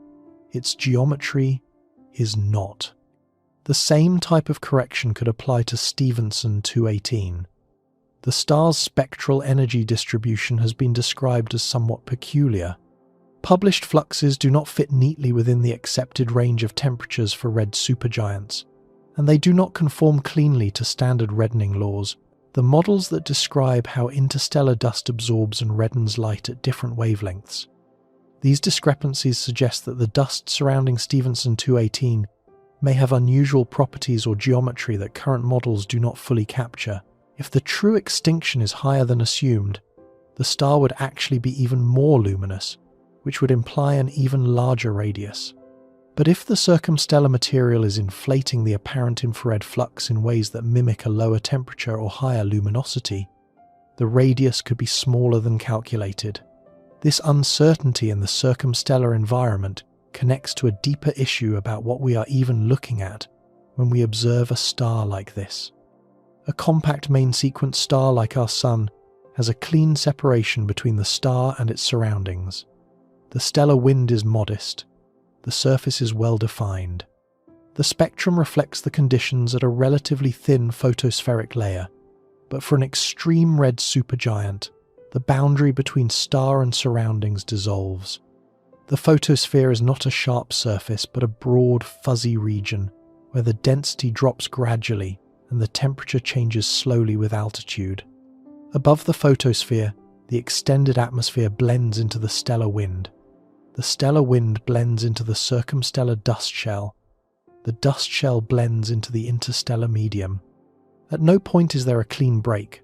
Its geometry is not. The same type of correction could apply to Stephenson 218. The star's spectral energy distribution has been described as somewhat peculiar. Published fluxes do not fit neatly within the accepted range of temperatures for red supergiants, and they do not conform cleanly to standard reddening laws. The models that describe how interstellar dust absorbs and reddens light at different wavelengths. These discrepancies suggest that the dust surrounding Stephenson 218 may have unusual properties or geometry that current models do not fully capture. If the true extinction is higher than assumed, the star would actually be even more luminous, which would imply an even larger radius. But if the circumstellar material is inflating the apparent infrared flux in ways that mimic a lower temperature or higher luminosity, the radius could be smaller than calculated. This uncertainty in the circumstellar environment connects to a deeper issue about what we are even looking at when we observe a star like this. A compact main sequence star like our Sun has a clean separation between the star and its surroundings. The stellar wind is modest. The surface is well defined. The spectrum reflects the conditions at a relatively thin photospheric layer, but for an extreme red supergiant, the boundary between star and surroundings dissolves. The photosphere is not a sharp surface, but a broad, fuzzy region where the density drops gradually and the temperature changes slowly with altitude. Above the photosphere, the extended atmosphere blends into the stellar wind. The stellar wind blends into the circumstellar dust shell. The dust shell blends into the interstellar medium. At no point is there a clean break.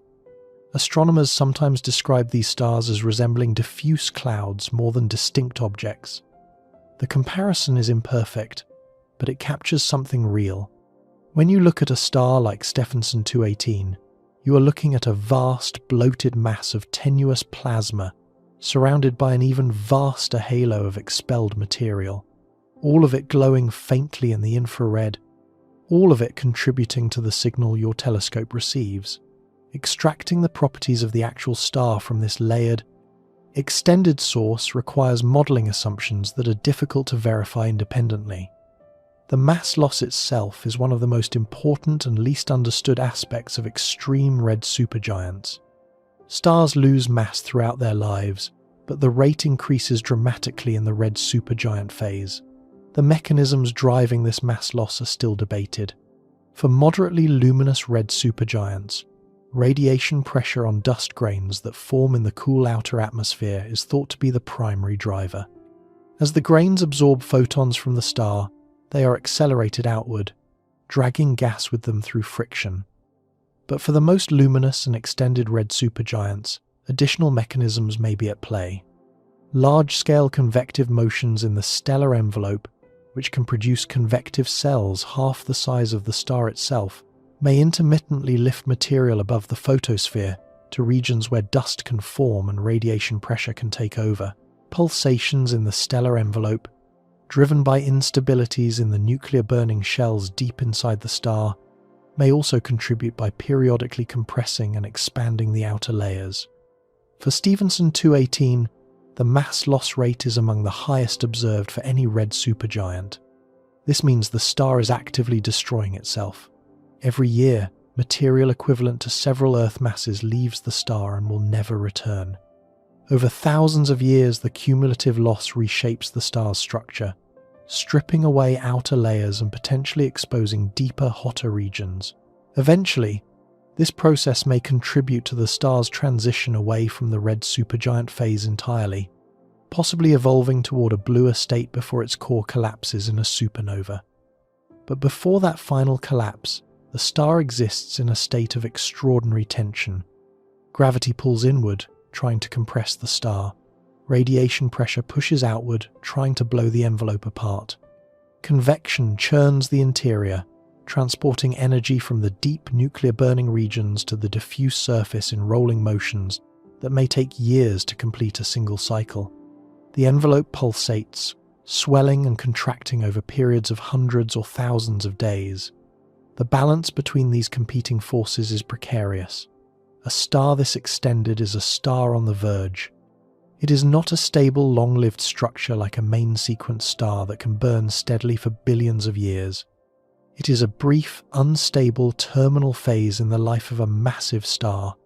Astronomers sometimes describe these stars as resembling diffuse clouds more than distinct objects. The comparison is imperfect, but it captures something real. When you look at a star like Stephenson 218, you are looking at a vast, bloated mass of tenuous plasma, surrounded by an even vaster halo of expelled material, all of it glowing faintly in the infrared, all of it contributing to the signal your telescope receives. Extracting the properties of the actual star from this layered, extended source requires modelling assumptions that are difficult to verify independently. The mass loss itself is one of the most important and least understood aspects of extreme red supergiants. Stars lose mass throughout their lives, but the rate increases dramatically in the red supergiant phase. The mechanisms driving this mass loss are still debated. For moderately luminous red supergiants, radiation pressure on dust grains that form in the cool outer atmosphere is thought to be the primary driver. As the grains absorb photons from the star, they are accelerated outward, dragging gas with them through friction. But for the most luminous and extended red supergiants, additional mechanisms may be at play. Large-scale convective motions in the stellar envelope, which can produce convective cells half the size of the star itself, may intermittently lift material above the photosphere to regions where dust can form and radiation pressure can take over. Pulsations in the stellar envelope, driven by instabilities in the nuclear-burning shells deep inside the star, may also contribute by periodically compressing and expanding the outer layers. For Stephenson 218, the mass loss rate is among the highest observed for any red supergiant. This means the star is actively destroying itself. Every year, material equivalent to several Earth masses leaves the star and will never return. Over thousands of years, the cumulative loss reshapes the star's structure, stripping away outer layers and potentially exposing deeper, hotter regions. Eventually, this process may contribute to the star's transition away from the red supergiant phase entirely, possibly evolving toward a bluer state before its core collapses in a supernova. But before that final collapse, the star exists in a state of extraordinary tension. Gravity pulls inward, trying to compress the star. Radiation pressure pushes outward, trying to blow the envelope apart. Convection churns the interior, transporting energy from the deep nuclear-burning regions to the diffuse surface in rolling motions that may take years to complete a single cycle. The envelope pulsates, swelling and contracting over periods of hundreds or thousands of days. The balance between these competing forces is precarious. A star this extended is a star on the verge. It is not a stable, long-lived structure like a main-sequence star that can burn steadily for billions of years. It is a brief, unstable, terminal phase in the life of a massive star,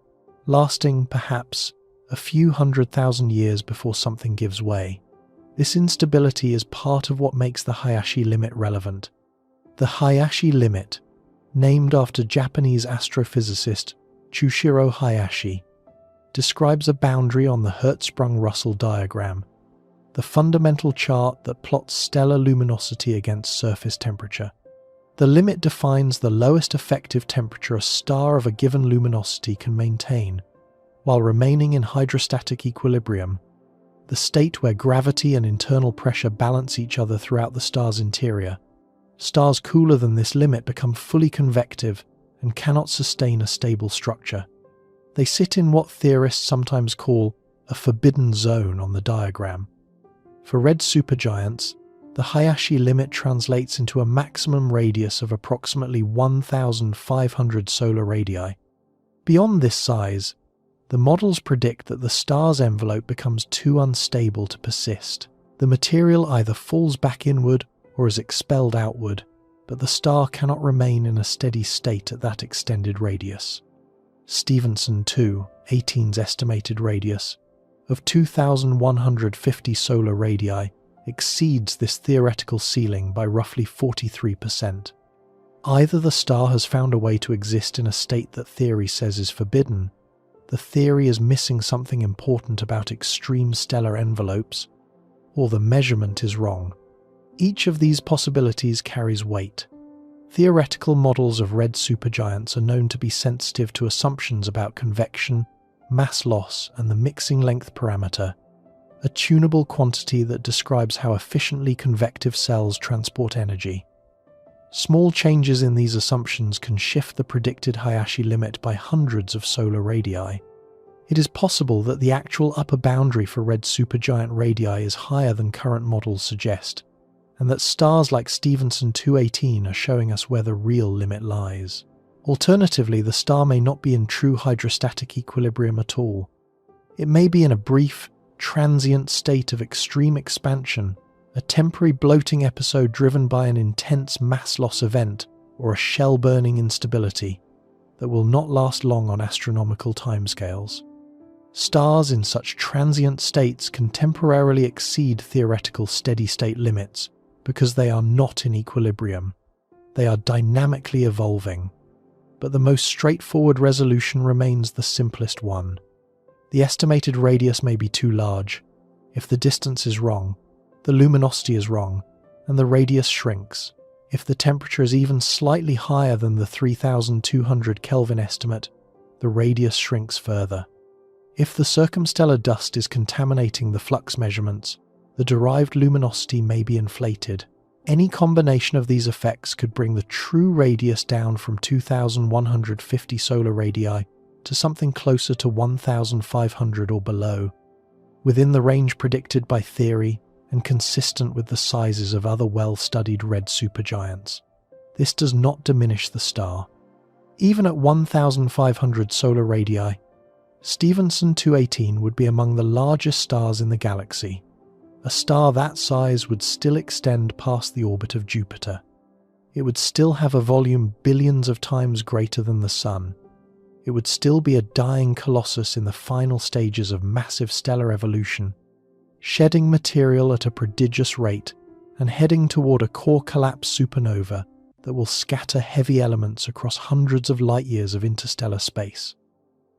lasting, perhaps, a few 100,000 years before something gives way. This instability is part of what makes the Hayashi limit relevant. The Hayashi limit, named after Japanese astrophysicist Chushiro Hayashi, describes a boundary on the Hertzsprung-Russell diagram, the fundamental chart that plots stellar luminosity against surface temperature. The limit defines the lowest effective temperature a star of a given luminosity can maintain, while remaining in hydrostatic equilibrium, the state where gravity and internal pressure balance each other throughout the star's interior. Stars cooler than this limit become fully convective and cannot sustain a stable structure. They sit in what theorists sometimes call a forbidden zone on the diagram. For red supergiants, the Hayashi limit translates into a maximum radius of approximately 1,500 solar radii. Beyond this size, the models predict that the star's envelope becomes too unstable to persist. The material either falls back inward or is expelled outward, but the star cannot remain in a steady state at that extended radius. Stephenson 218's estimated radius of 2,150 solar radii exceeds this theoretical ceiling by roughly 43%. Either the star has found a way to exist in a state that theory says is forbidden, the theory is missing something important about extreme stellar envelopes, or the measurement is wrong. Each of these possibilities carries weight. Theoretical models of red supergiants are known to be sensitive to assumptions about convection, mass loss, and the mixing length parameter, a tunable quantity that describes how efficiently convective cells transport energy. Small changes in these assumptions can shift the predicted Hayashi limit by hundreds of solar radii. It is possible that the actual upper boundary for red supergiant radii is higher than current models suggest, and that stars like Stephenson 218 are showing us where the real limit lies. Alternatively, the star may not be in true hydrostatic equilibrium at all. It may be in a brief, transient state of extreme expansion, a temporary bloating episode driven by an intense mass loss event or a shell-burning instability that will not last long on astronomical timescales. Stars in such transient states can temporarily exceed theoretical steady-state limits because they are not in equilibrium. They are dynamically evolving. But the most straightforward resolution remains the simplest one. The estimated radius may be too large. If the distance is wrong, the luminosity is wrong, and the radius shrinks. If the temperature is even slightly higher than the 3200 Kelvin estimate, the radius shrinks further. If the circumstellar dust is contaminating the flux measurements, the derived luminosity may be inflated. Any combination of these effects could bring the true radius down from 2150 solar radii to something closer to 1500 or below, within the range predicted by theory and consistent with the sizes of other well-studied red supergiants. This does not diminish the star. Even at 1500 solar radii, Stephenson 218 would be among the largest stars in the galaxy. A star that size would still extend past the orbit of Jupiter. It would still have a volume billions of times greater than the Sun. It would still be a dying colossus in the final stages of massive stellar evolution, shedding material at a prodigious rate and heading toward a core collapse supernova that will scatter heavy elements across hundreds of light-years of interstellar space.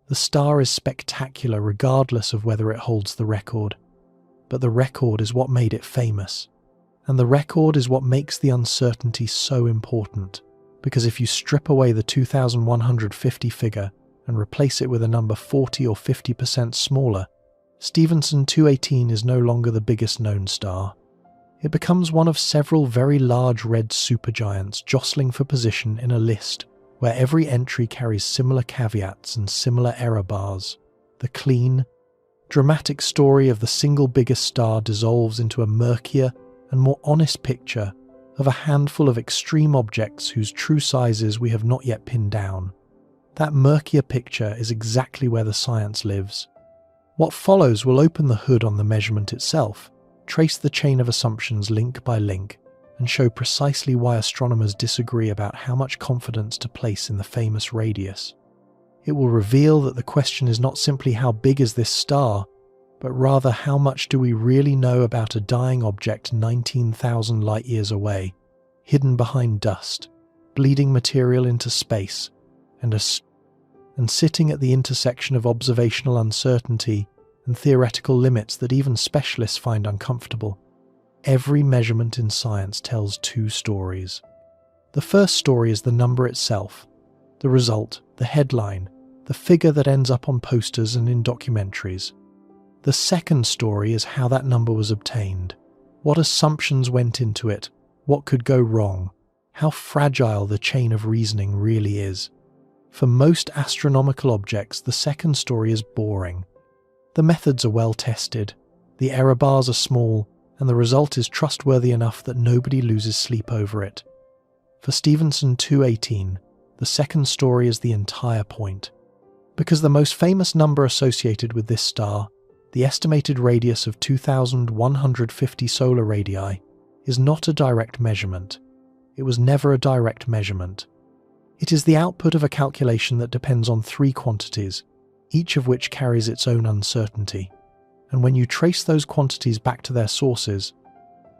The star is spectacular regardless of whether it holds the record, but the record is what made it famous, and the record is what makes the uncertainty so important, because if you strip away the 2150 figure and replace it with a number 40 or 50% smaller, Stephenson 218 is no longer the biggest known star. It becomes one of several very large red supergiants jostling for position in a list where every entry carries similar caveats and similar error bars. The clean, dramatic story of the single biggest star dissolves into a murkier and more honest picture of a handful of extreme objects whose true sizes we have not yet pinned down. That murkier picture is exactly where the science lives. What follows will open the hood on the measurement itself, trace the chain of assumptions link by link, and show precisely why astronomers disagree about how much confidence to place in the famous radius. It will reveal that the question is not simply how big is this star, but rather how much do we really know about a dying object 19,000 light-years away, hidden behind dust, bleeding material into space, and sitting at the intersection of observational uncertainty and theoretical limits that even specialists find uncomfortable. Every measurement in science tells two stories. The first story is the number itself, the result, the headline, the figure that ends up on posters and in documentaries. The second story is how that number was obtained, what assumptions went into it, what could go wrong, how fragile the chain of reasoning really is. For most astronomical objects, the second story is boring. The methods are well tested, the error bars are small, and the result is trustworthy enough that nobody loses sleep over it. For Stephenson 218, the second story is the entire point. Because the most famous number associated with this star, the estimated radius of 2150 solar radii, is not a direct measurement. It was never a direct measurement. It is the output of a calculation that depends on three quantities, each of which carries its own uncertainty. And when you trace those quantities back to their sources,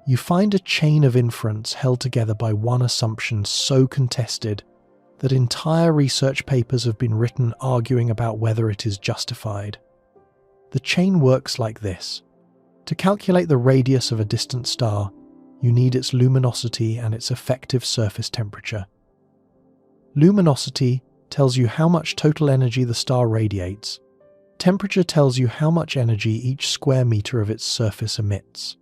You find a chain of inference held together by one assumption so contested that entire research papers have been written arguing about whether it is justified. The chain works like this. To calculate the radius of a distant star, you need its luminosity and its effective surface temperature. Luminosity tells you how much total energy the star radiates. Temperature tells you how much energy each square meter of its surface emits.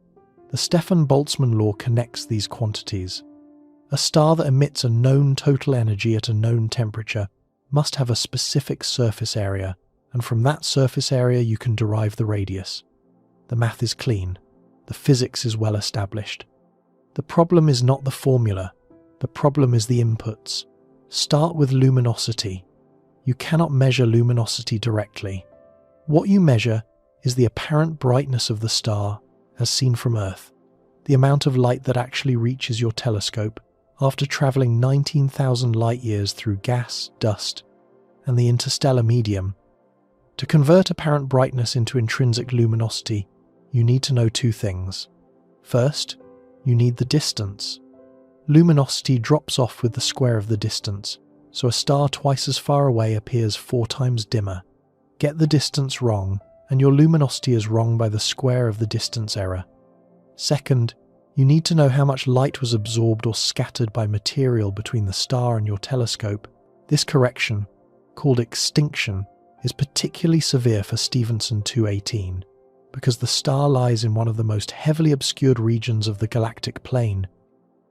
The Stefan-Boltzmann law connects these quantities. A star that emits a known total energy at a known temperature must have a specific surface area, and from that surface area you can derive the radius. The math is clean. The physics is well established. The problem is not the formula. The problem is the inputs. Start with luminosity. You cannot measure luminosity directly. What you measure is the apparent brightness of the star as seen from Earth, the amount of light that actually reaches your telescope after travelling 19,000 light-years through gas, dust, and the interstellar medium. To convert apparent brightness into intrinsic luminosity, you need to know two things. First, you need the distance. Luminosity drops off with the square of the distance, so a star twice as far away appears 4 times dimmer. Get the distance wrong, and your luminosity is wrong by the square of the distance error. Second, you need to know how much light was absorbed or scattered by material between the star and your telescope. This correction, called extinction, is particularly severe for Stephenson 218, because the star lies in one of the most heavily obscured regions of the galactic plane,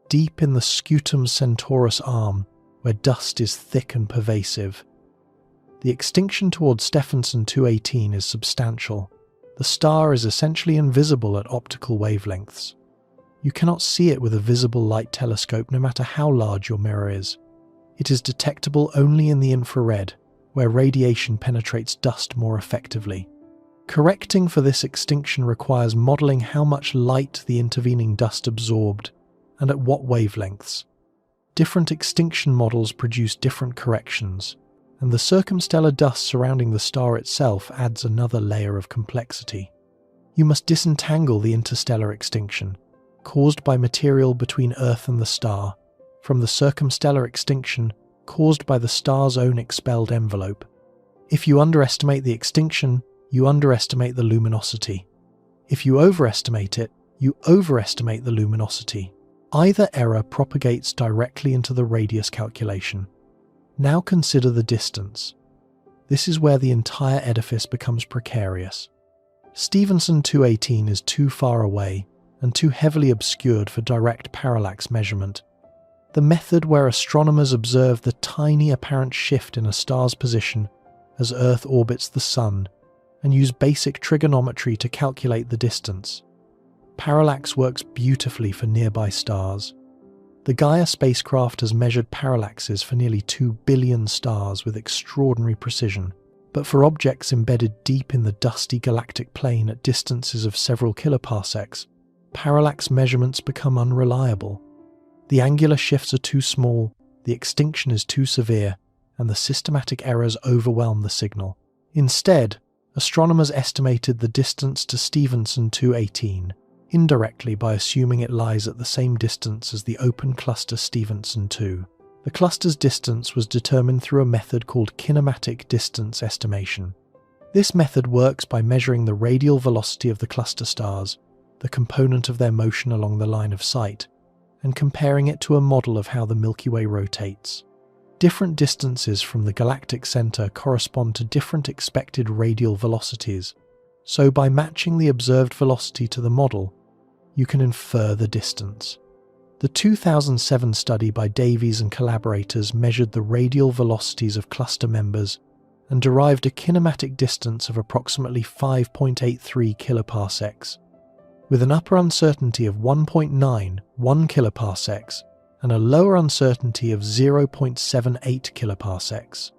deep in the Scutum Centaurus arm, where dust is thick and pervasive. The extinction towards Stephenson 218 is substantial. The star is essentially invisible at optical wavelengths. You cannot see it with a visible light telescope no matter how large your mirror is. It is detectable only in the infrared, where radiation penetrates dust more effectively. Correcting for this extinction requires modelling how much light the intervening dust absorbed and at what wavelengths. Different extinction models produce different corrections, and the circumstellar dust surrounding the star itself adds another layer of complexity. You must disentangle the interstellar extinction, caused by material between Earth and the star, from the circumstellar extinction caused by the star's own expelled envelope. If you underestimate the extinction, you underestimate the luminosity. If you overestimate it, you overestimate the luminosity. Either error propagates directly into the radius calculation. Now consider the distance. This is where the entire edifice becomes precarious. Stephenson 218 is too far away and too heavily obscured for direct parallax measurement. The method where astronomers observe the tiny apparent shift in a star's position as Earth orbits the Sun and use basic trigonometry to calculate the distance. Parallax works beautifully for nearby stars. The Gaia spacecraft has measured parallaxes for nearly 2 billion stars with extraordinary precision, but for objects embedded deep in the dusty galactic plane at distances of several kiloparsecs, parallax measurements become unreliable. The angular shifts are too small, the extinction is too severe, and the systematic errors overwhelm the signal. Instead, astronomers estimated the distance to Stephenson 218, indirectly by assuming it lies at the same distance as the open cluster Stephenson 2. The cluster's distance was determined through a method called kinematic distance estimation. This method works by measuring the radial velocity of the cluster stars, the component of their motion along the line of sight, and comparing it to a model of how the Milky Way rotates. Different distances from the galactic center correspond to different expected radial velocities, so by matching the observed velocity to the model, you can infer the distance. The 2007 study by Davies and collaborators measured the radial velocities of cluster members and derived a kinematic distance of approximately 5.83 kiloparsecs, with an upper uncertainty of 1.91 kiloparsecs and a lower uncertainty of 0.78 kiloparsecs.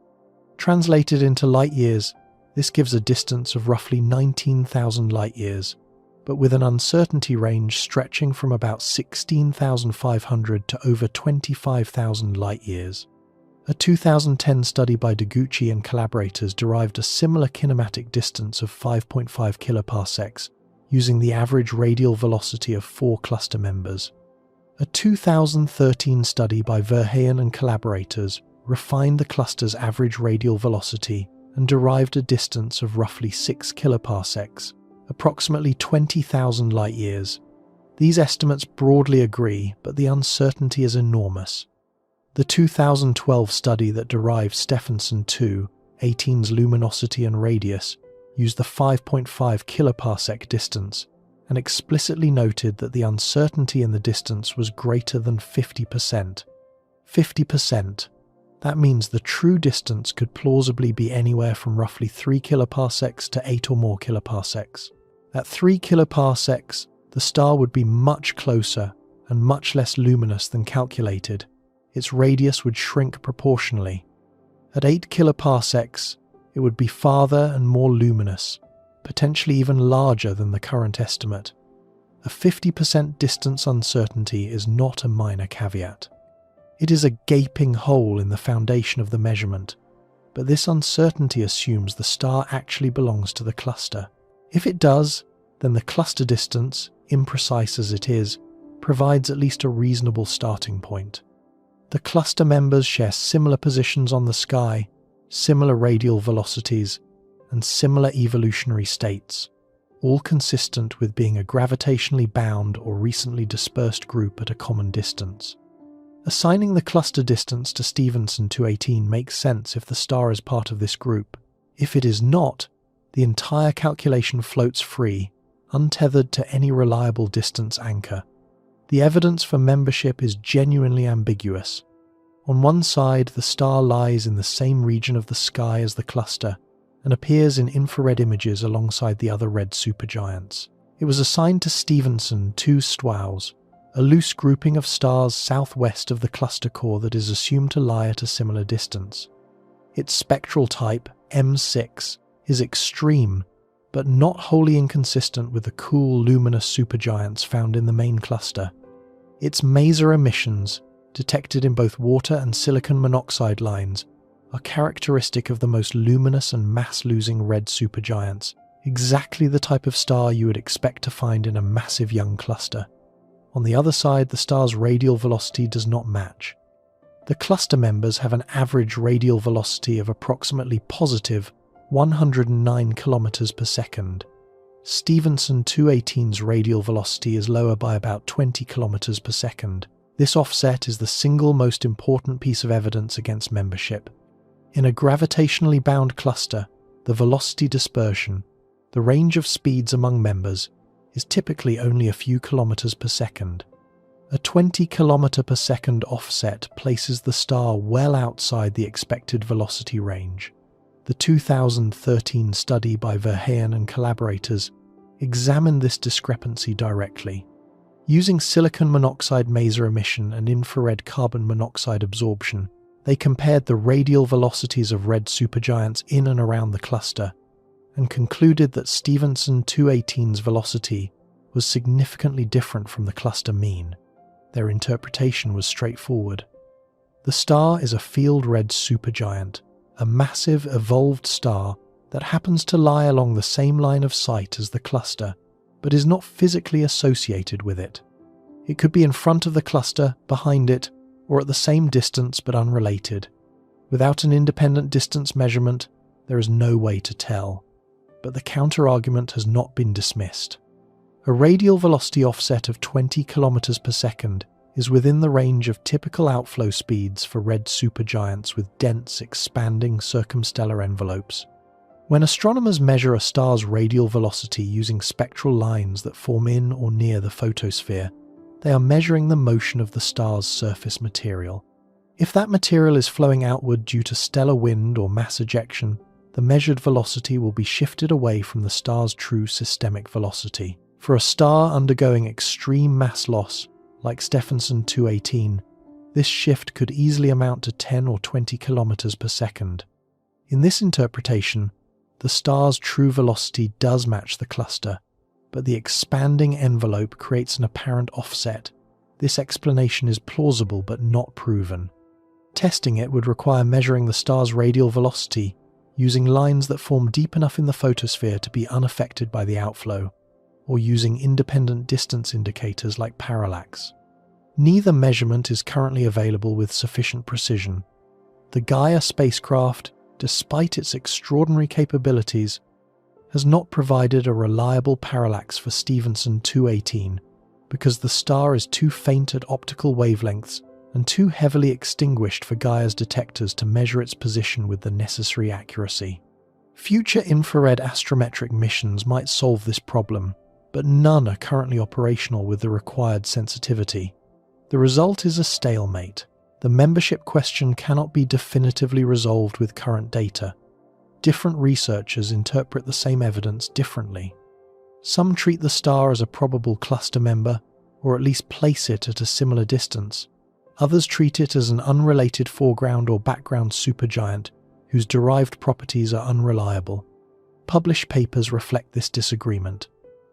Translated into light years, this gives a distance of roughly 19,000 light years, but with an uncertainty range stretching from about 16,500 to over 25,000 light years. A 2010 study by Deguchi and collaborators derived a similar kinematic distance of 5.5 kiloparsecs using the average radial velocity of 4 cluster members. A 2013 study by Verheyen and collaborators refined the cluster's average radial velocity and derived a distance of roughly 6 kiloparsecs, approximately 20,000 light-years. These estimates broadly agree, but the uncertainty is enormous. The 2012 study that derived Stephenson 2.18's luminosity and radius used the 5.5 kiloparsec distance and explicitly noted that the uncertainty in the distance was greater than 50%. 50%. That means the true distance could plausibly be anywhere from roughly 3 kiloparsecs to 8 or more kiloparsecs. At 3 kiloparsecs, the star would be much closer and much less luminous than calculated. Its radius would shrink proportionally. At 8 kiloparsecs, it would be farther and more luminous, potentially even larger than the current estimate. A 50% distance uncertainty is not a minor caveat. It is a gaping hole in the foundation of the measurement, but this uncertainty assumes the star actually belongs to the cluster. If it does, then the cluster distance, imprecise as it is, provides at least a reasonable starting point. The cluster members share similar positions on the sky, similar radial velocities, and similar evolutionary states, all consistent with being a gravitationally bound or recently dispersed group at a common distance. Assigning the cluster distance to Stephenson 2.18 makes sense if the star is part of this group. If it is not, the entire calculation floats free, untethered to any reliable distance anchor. The evidence for membership is genuinely ambiguous. On one side, the star lies in the same region of the sky as the cluster and appears in infrared images alongside the other red supergiants. It was assigned to Stephenson 2.18, a loose grouping of stars southwest of the cluster core that is assumed to lie at a similar distance. Its spectral type, M6, is extreme, but not wholly inconsistent with the cool, luminous supergiants found in the main cluster. Its maser emissions, detected in both water and silicon monoxide lines, are characteristic of the most luminous and mass-losing red supergiants, exactly the type of star you would expect to find in a massive young cluster. On the other side, the star's radial velocity does not match. The cluster members have an average radial velocity of approximately positive 109 kilometers per second. Stephenson 2.18's radial velocity is lower by about 20 kilometers per second. This offset is the single most important piece of evidence against membership. In a gravitationally bound cluster, the velocity dispersion, the range of speeds among members, is typically only a few kilometers per second. A 20 kilometer per second offset places the star well outside the expected velocity range. The 2013 study by Verheyen and collaborators examined this discrepancy directly. Using silicon monoxide maser emission and infrared carbon monoxide absorption, they compared the radial velocities of red supergiants in and around the cluster and concluded that Stephenson 2.18's velocity was significantly different from the cluster mean. Their interpretation was straightforward. The star is a field-red supergiant, a massive, evolved star that happens to lie along the same line of sight as the cluster, but is not physically associated with it. It could be in front of the cluster, behind it, or at the same distance but unrelated. Without an independent distance measurement, there is no way to tell. But the counter-argument has not been dismissed. A radial velocity offset of 20 kilometers per second is within the range of typical outflow speeds for red supergiants with dense, expanding circumstellar envelopes. When astronomers measure a star's radial velocity using spectral lines that form in or near the photosphere, they are measuring the motion of the star's surface material. If that material is flowing outward due to stellar wind or mass ejection, the measured velocity will be shifted away from the star's true systemic velocity. For a star undergoing extreme mass loss, like Stephenson 2.18, this shift could easily amount to 10 or 20 kilometers per second. In this interpretation, the star's true velocity does match the cluster, but the expanding envelope creates an apparent offset. This explanation is plausible but not proven. Testing it would require measuring the star's radial velocity using lines that form deep enough in the photosphere to be unaffected by the outflow. or using independent distance indicators like parallax. Neither measurement is currently available with sufficient precision. The Gaia spacecraft, despite its extraordinary capabilities, has not provided a reliable parallax for Stephenson 218 because the star is too faint at optical wavelengths and too heavily extinguished for Gaia's detectors to measure its position with the necessary accuracy. Future infrared astrometric missions might solve this problem, but none are currently operational with the required sensitivity. The result is a stalemate. The membership question cannot be definitively resolved with current data. Different researchers interpret the same evidence differently. Some treat the star as a probable cluster member, or at least place it at a similar distance. Others treat it as an unrelated foreground or background supergiant whose derived properties are unreliable. Published papers reflect this disagreement.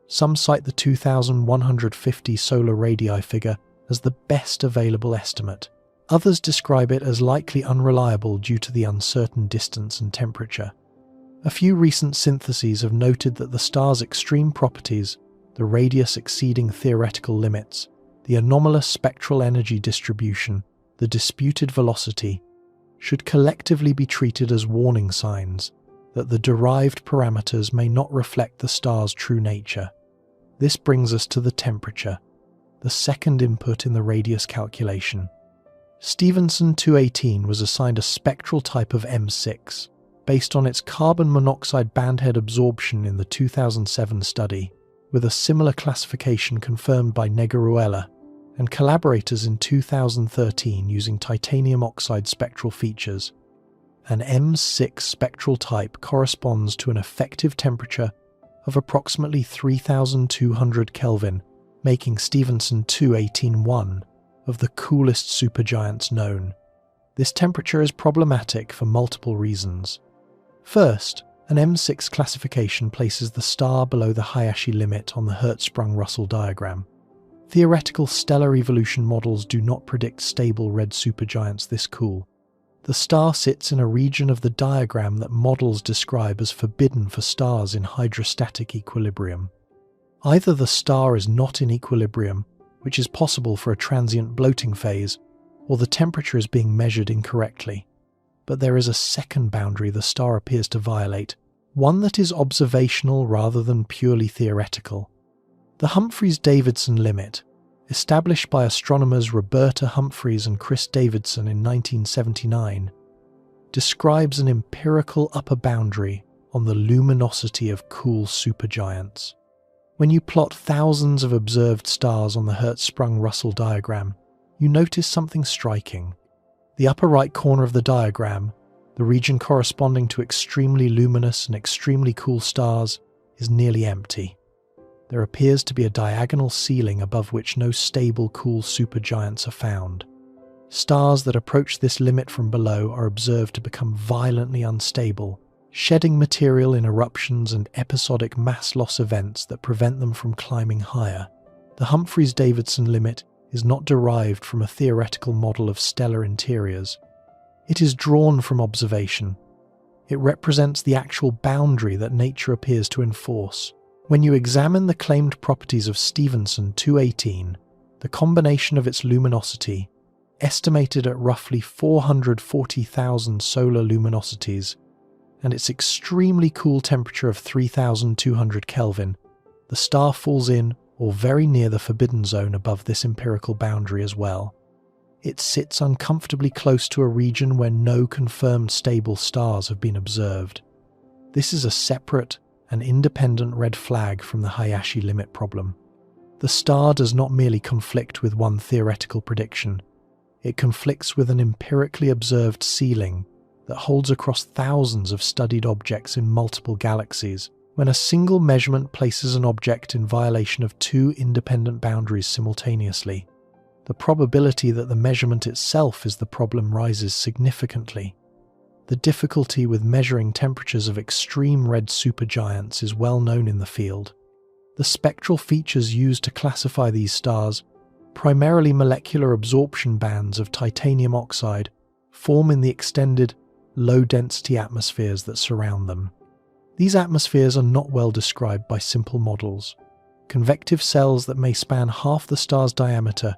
Some cite the 2150 solar radii figure as the best available estimate. Others describe it as likely unreliable due to the uncertain distance and temperature. A few recent syntheses have noted that the star's extreme properties, the radius exceeding theoretical limits, the anomalous spectral energy distribution, the disputed velocity, should collectively be treated as warning signs that the derived parameters may not reflect the star's true nature. This brings us to the temperature, the second input in the radius calculation. Stephenson 218 was assigned a spectral type of M6, based on its carbon monoxide bandhead absorption in the 2007 study, with a similar classification confirmed by Negaruela and collaborators in 2013 using titanium oxide spectral features. An M6 spectral type corresponds to an effective temperature of approximately 3200 Kelvin, making Stephenson 218 one of the coolest supergiants known. This temperature is problematic for multiple reasons. First, an M6 classification places the star below the Hayashi limit on the Hertzsprung-Russell diagram. Theoretical stellar evolution models do not predict stable red supergiants this cool. The star sits in a region of the diagram that models describe as forbidden for stars in hydrostatic equilibrium. Either the star is not in equilibrium, which is possible for a transient bloating phase, or the temperature is being measured incorrectly. But there is a second boundary the star appears to violate, one that is observational rather than purely theoretical. The Humphreys-Davidson limit, established by astronomers Roberta Humphreys and Chris Davidson in 1979, describes an empirical upper boundary on the luminosity of cool supergiants. When you plot thousands of observed stars on the Hertzsprung-Russell diagram, you notice something striking. The upper right corner of the diagram, the region corresponding to extremely luminous and extremely cool stars, is nearly empty. There appears to be a diagonal ceiling above which no stable cool supergiants are found. Stars that approach this limit from below are observed to become violently unstable, shedding material in eruptions and episodic mass loss events that prevent them from climbing higher. The Humphreys-Davidson limit is not derived from a theoretical model of stellar interiors. It is drawn from observation. It represents the actual boundary that nature appears to enforce. When you examine the claimed properties of Stephenson 218, the combination of its luminosity, estimated at roughly 440,000 solar luminosities, and its extremely cool temperature of 3200 Kelvin, the star falls in or very near the forbidden zone above this empirical boundary as well. It sits uncomfortably close to a region where no confirmed stable stars have been observed. This is a separate and independent red flag from the Hayashi limit problem. The star does not merely conflict with one theoretical prediction, it conflicts with an empirically observed ceiling that holds across thousands of studied objects in multiple galaxies. When a single measurement places an object in violation of two independent boundaries simultaneously, the probability that the measurement itself is the problem rises significantly. The difficulty with measuring temperatures of extreme red supergiants is well known in the field. The spectral features used to classify these stars, primarily molecular absorption bands of titanium oxide, form in the extended, low-density atmospheres that surround them. These atmospheres are not well described by simple models. convective cells that may span half the star's diameter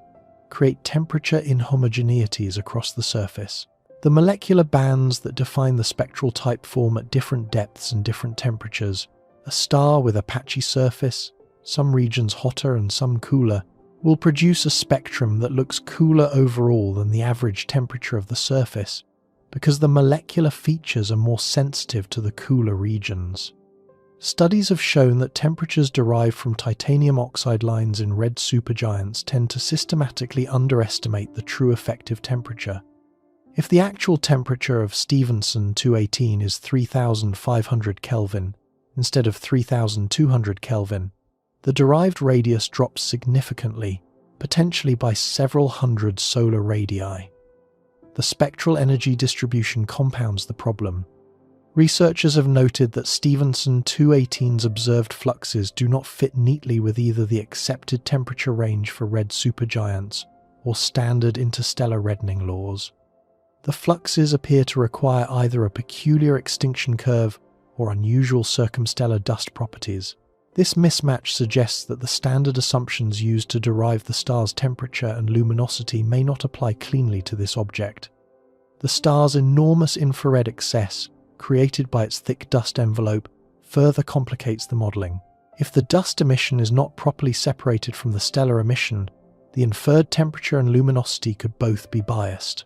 create temperature inhomogeneities across the surface. The molecular bands that define the spectral type form at different depths and different temperatures. A star with a patchy surface, some regions hotter and some cooler, will produce a spectrum that looks cooler overall than the average temperature of the surface, because the molecular features are more sensitive to the cooler regions. Studies have shown that temperatures derived from titanium oxide lines in red supergiants tend to systematically underestimate the true effective temperature. If the actual temperature of Stephenson 218 is 3,500 Kelvin instead of 3,200 Kelvin, the derived radius drops significantly, potentially by several hundred solar radii. The spectral energy distribution compounds the problem. Researchers have noted that Stephenson 218's observed fluxes do not fit neatly with either the accepted temperature range for red supergiants or standard interstellar reddening laws. The fluxes appear to require either a peculiar extinction curve or unusual circumstellar dust properties. This mismatch suggests that the standard assumptions used to derive the star's temperature and luminosity may not apply cleanly to this object. The star's enormous infrared excess, created by its thick dust envelope, further complicates the modelling. If the dust emission is not properly separated from the stellar emission, the inferred temperature and luminosity could both be biased.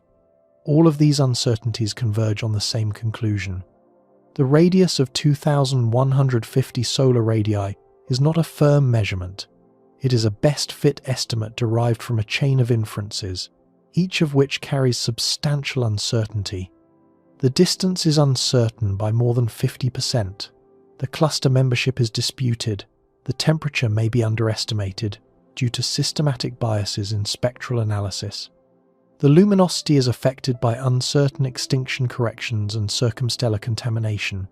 All of these uncertainties converge on the same conclusion. The radius of 2,150 solar radii is not a firm measurement. It is a best fit estimate derived from a chain of inferences, each of which carries substantial uncertainty. The distance is uncertain by more than 50%. The cluster membership is disputed. The temperature may be underestimated due to systematic biases in spectral analysis. The luminosity is affected by uncertain extinction corrections and circumstellar contamination.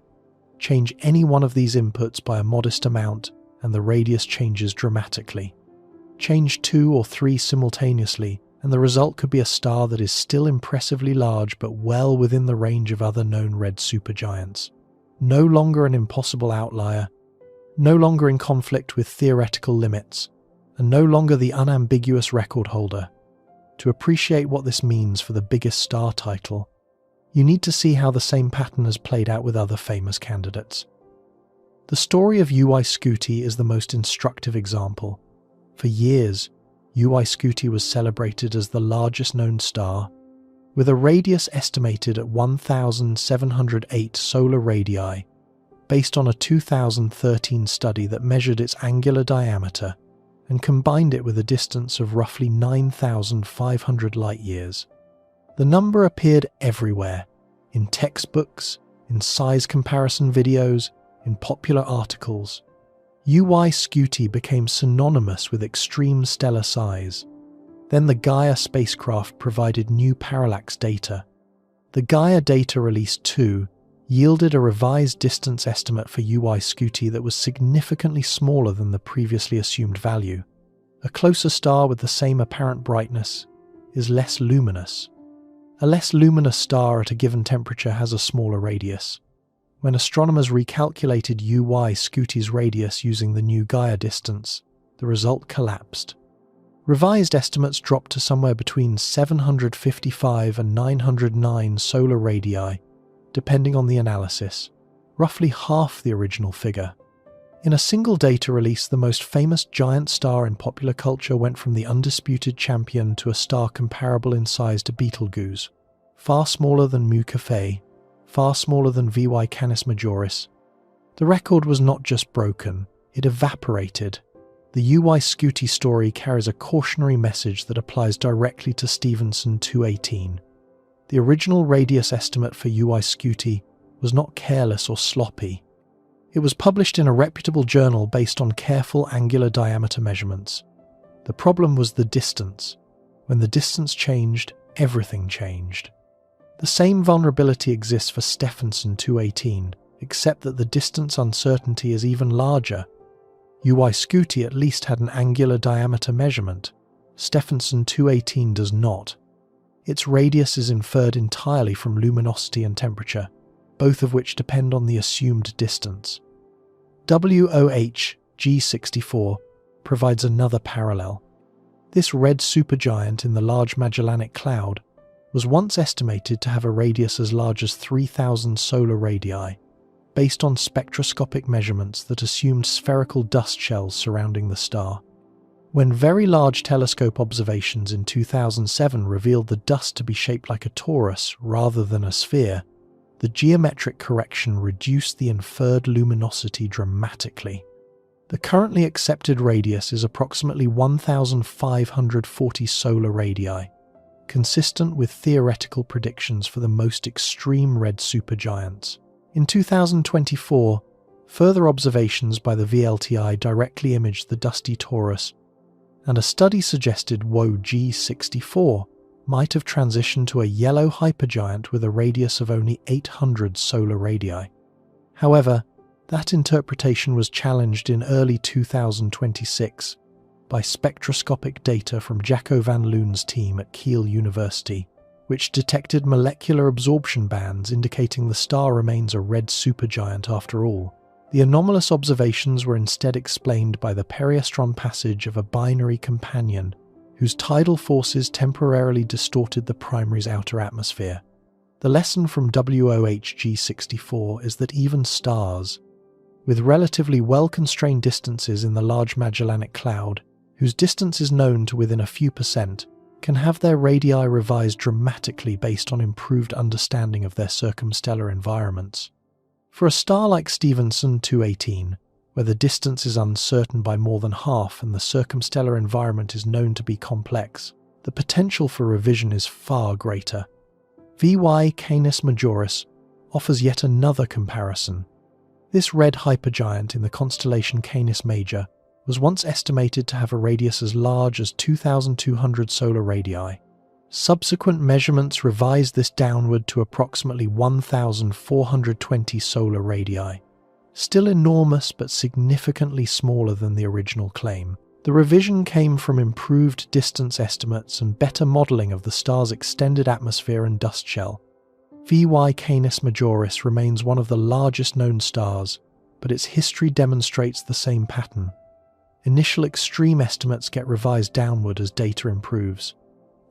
Change any one of these inputs by a modest amount and the radius changes dramatically. Change 2 or 3 simultaneously and the result could be a star that is still impressively large but well within the range of other known red supergiants. No longer an impossible outlier, no longer in conflict with theoretical limits, and no longer the unambiguous record holder. To appreciate what this means for the biggest star title, you need to see how the same pattern has played out with other famous candidates. The story of UY Scuti is the most instructive example. For years, UY Scuti was celebrated as the largest known star, with a radius estimated at 1,708 solar radii, based on a 2013 study that measured its angular diameter and combined it with a distance of roughly 9,500 light-years. The number appeared everywhere, in textbooks, in size comparison videos, in popular articles. UY Scuti became synonymous with extreme stellar size. Then the Gaia spacecraft provided new parallax data. The Gaia Data Release 2 yielded a revised distance estimate for UY Scuti that was significantly smaller than the previously assumed value. A closer star with the same apparent brightness is less luminous. A less luminous star at a given temperature has a smaller radius. When astronomers recalculated UY Scuti's radius using the new Gaia distance, the result collapsed. Revised estimates dropped to somewhere between 755 and 909 solar radii, depending on the analysis, roughly half the original figure. In a single data release, the most famous giant star in popular culture went from the undisputed champion to a star comparable in size to Betelgeuse, far smaller than Mu Caffei, far smaller than VY Canis Majoris. The record was not just broken, it evaporated. The UY Scuti story carries a cautionary message that applies directly to Stephenson 218. The original radius estimate for UY Scuti was not careless or sloppy. It was published in a reputable journal based on careful angular diameter measurements. The problem was the distance. When the distance changed, everything changed. The same vulnerability exists for Stephenson 218, except that the distance uncertainty is even larger. UY Scuti at least had an angular diameter measurement. Stephenson 218 does not. Its radius is inferred entirely from luminosity and temperature, both of which depend on the assumed distance. WOH G64 provides another parallel. This red supergiant in the Large Magellanic Cloud was once estimated to have a radius as large as 3,000 solar radii, based on spectroscopic measurements that assumed spherical dust shells surrounding the star. When very large telescope observations in 2007 revealed the dust to be shaped like a torus rather than a sphere, the geometric correction reduced the inferred luminosity dramatically. The currently accepted radius is approximately 1,540 solar radii, consistent with theoretical predictions for the most extreme red supergiants. In 2024, further observations by the VLTI directly imaged the dusty torus, and a study suggested WO-G64 might have transitioned to a yellow hypergiant with a radius of only 800 solar radii. However, that interpretation was challenged in early 2026 by spectroscopic data from Jacco van Loon's team at Kiel University, which detected molecular absorption bands indicating the star remains a red supergiant after all. The anomalous observations were instead explained by the periastron passage of a binary companion whose tidal forces temporarily distorted the primary's outer atmosphere. The lesson from WOHG64 is that even stars, with relatively well-constrained distances in the Large Magellanic Cloud, whose distance is known to within a few percent, can have their radii revised dramatically based on improved understanding of their circumstellar environments. For a star like Stephenson 218, where the distance is uncertain by more than half and the circumstellar environment is known to be complex, the potential for revision is far greater. VY Canis Majoris offers yet another comparison. This red hypergiant in the constellation Canis Major was once estimated to have a radius as large as 2,200 solar radii. Subsequent measurements revised this downward to approximately 1,420 solar radii. Still enormous but significantly smaller than the original claim. The revision came from improved distance estimates and better modelling of the star's extended atmosphere and dust shell. VY Canis Majoris remains one of the largest known stars, but its history demonstrates the same pattern. Initial extreme estimates get revised downward as data improves.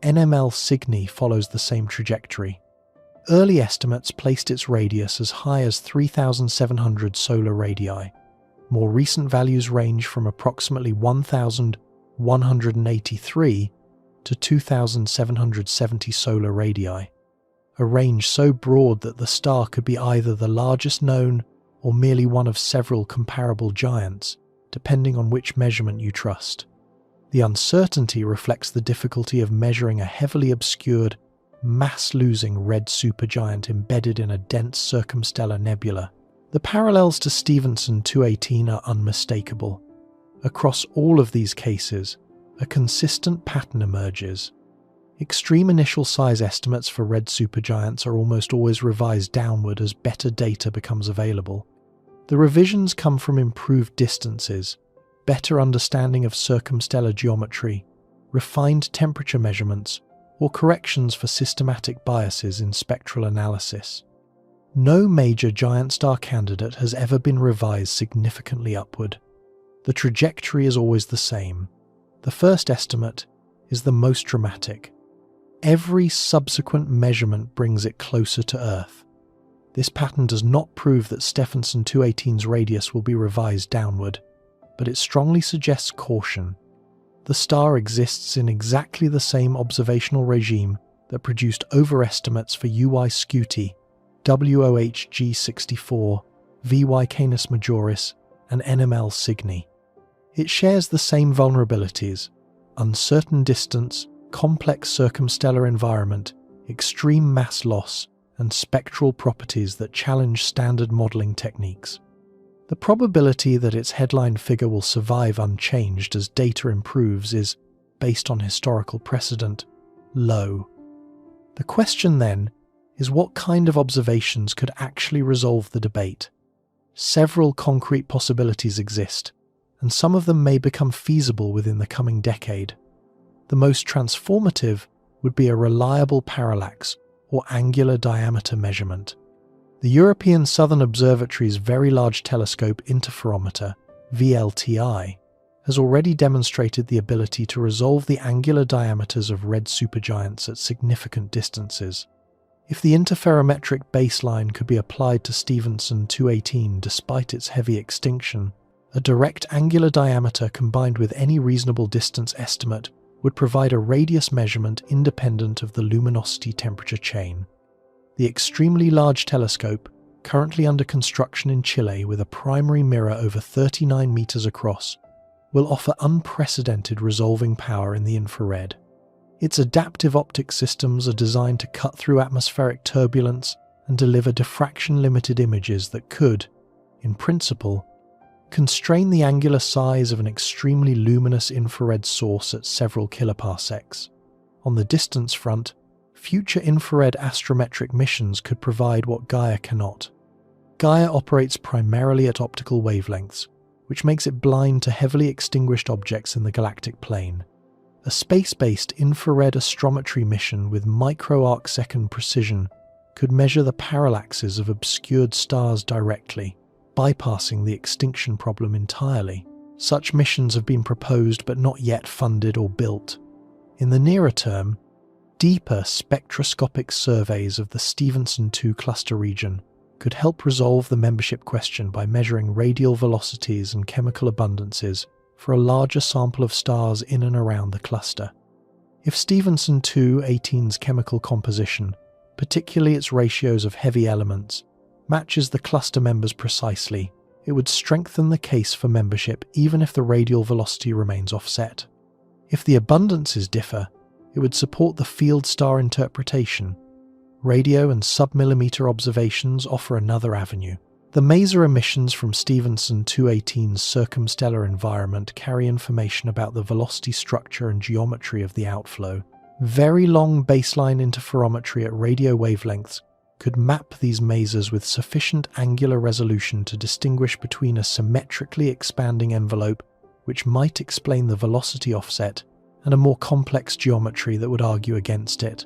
NML Cygni follows the same trajectory. Early estimates placed its radius as high as 3,700 solar radii. More recent values range from approximately 1,183 to 2,770 solar radii, a range so broad that the star could be either the largest known or merely one of several comparable giants, depending on which measurement you trust. The uncertainty reflects the difficulty of measuring a heavily obscured, mass-losing red supergiant embedded in a dense circumstellar nebula. The parallels to Stephenson 218 are unmistakable. Across all of these cases, a consistent pattern emerges. Extreme initial size estimates for red supergiants are almost always revised downward as better data becomes available. The revisions come from improved distances, better understanding of circumstellar geometry, refined temperature measurements, or corrections for systematic biases in spectral analysis. No major giant star candidate has ever been revised significantly upward. The trajectory is always the same. The first estimate is the most dramatic. Every subsequent measurement brings it closer to Earth. This pattern does not prove that Stephenson 218's radius will be revised downward, but it strongly suggests caution. The star exists in exactly the same observational regime that produced overestimates for UY Scuti, WOHG64, VY Canis Majoris, and NML Cygni. It shares the same vulnerabilities: uncertain distance, complex circumstellar environment, extreme mass loss, and spectral properties that challenge standard modelling techniques. The probability that its headline figure will survive unchanged as data improves is, based on historical precedent, low. The question then is what kind of observations could actually resolve the debate. Several concrete possibilities exist, and some of them may become feasible within the coming decade. The most transformative would be a reliable parallax or angular diameter measurement. The European Southern Observatory's Very Large Telescope Interferometer, VLTI, has already demonstrated the ability to resolve the angular diameters of red supergiants at significant distances. If the interferometric baseline could be applied to Stephenson 218 despite its heavy extinction, a direct angular diameter combined with any reasonable distance estimate would provide a radius measurement independent of the luminosity temperature chain. The extremely large telescope, currently under construction in Chile with a primary mirror over 39 meters across, will offer unprecedented resolving power in the infrared. Its adaptive optic systems are designed to cut through atmospheric turbulence and deliver diffraction-limited images that could, in principle, constrain the angular size of an extremely luminous infrared source at several kiloparsecs. On the distance front, future infrared astrometric missions could provide what Gaia cannot. Gaia operates primarily at optical wavelengths, which makes it blind to heavily extinguished objects in the galactic plane. A space-based infrared astrometry mission with micro-arcsecond precision could measure the parallaxes of obscured stars directly, bypassing the extinction problem entirely. Such missions have been proposed but not yet funded or built. In the nearer term, deeper spectroscopic surveys of the Stephenson 2 cluster region could help resolve the membership question by measuring radial velocities and chemical abundances for a larger sample of stars in and around the cluster. If Stephenson 218's chemical composition, particularly its ratios of heavy elements, matches the cluster members precisely, it would strengthen the case for membership even if the radial velocity remains offset. If the abundances differ, it would support the field star interpretation. Radio and submillimeter observations offer another avenue. The maser emissions from Stephenson 218's circumstellar environment carry information about the velocity structure and geometry of the outflow. Very long baseline interferometry at radio wavelengths could map these masers with sufficient angular resolution to distinguish between a symmetrically expanding envelope, which might explain the velocity offset, and a more complex geometry that would argue against it.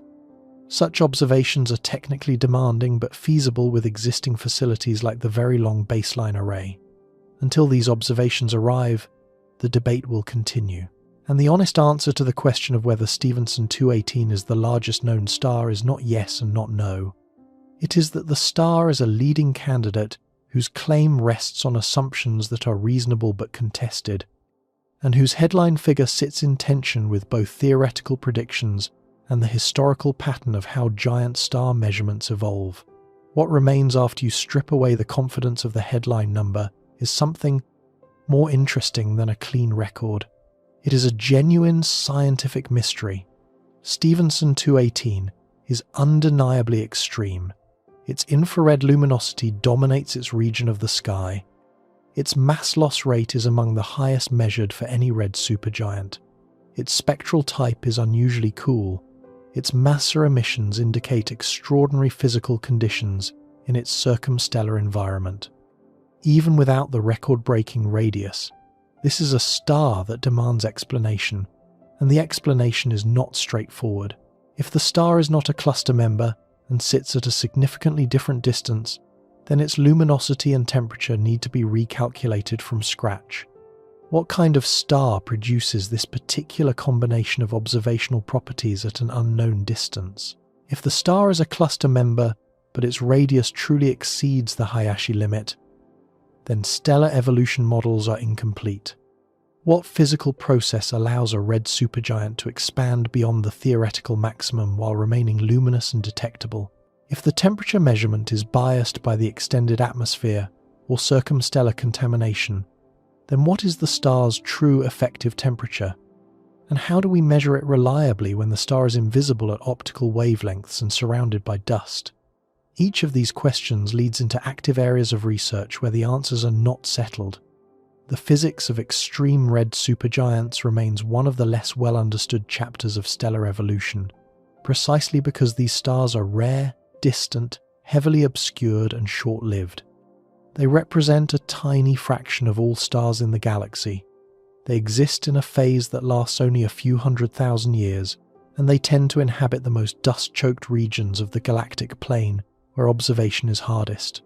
Such observations are technically demanding but feasible with existing facilities like the Very Long Baseline Array. Until these observations arrive, the debate will continue. And the honest answer to the question of whether Stephenson 218 is the largest known star is not yes and not no. It is that the star is a leading candidate whose claim rests on assumptions that are reasonable but contested, and whose headline figure sits in tension with both theoretical predictions and the historical pattern of how giant star measurements evolve. What remains after you strip away the confidence of the headline number is something more interesting than a clean record. It is a genuine scientific mystery. Stephenson 218 is undeniably extreme. Its infrared luminosity dominates its region of the sky. Its mass loss rate is among the highest measured for any red supergiant. Its spectral type is unusually cool. Its massive emissions indicate extraordinary physical conditions in its circumstellar environment. Even without the record-breaking radius, this is a star that demands explanation, and the explanation is not straightforward. If the star is not a cluster member and sits at a significantly different distance, then its luminosity and temperature need to be recalculated from scratch. What kind of star produces this particular combination of observational properties at an unknown distance? If the star is a cluster member, but its radius truly exceeds the Hayashi limit, then stellar evolution models are incomplete. What physical process allows a red supergiant to expand beyond the theoretical maximum while remaining luminous and detectable? If the temperature measurement is biased by the extended atmosphere or circumstellar contamination, then what is the star's true effective temperature? And how do we measure it reliably when the star is invisible at optical wavelengths and surrounded by dust? Each of these questions leads into active areas of research where the answers are not settled. The physics of extreme red supergiants remains one of the less well understood chapters of stellar evolution, precisely because these stars are rare, distant, heavily obscured, and short-lived. They represent a tiny fraction of all stars in the galaxy. They exist in a phase that lasts only a few 100,000 years, and they tend to inhabit the most dust-choked regions of the galactic plane where observation is hardest.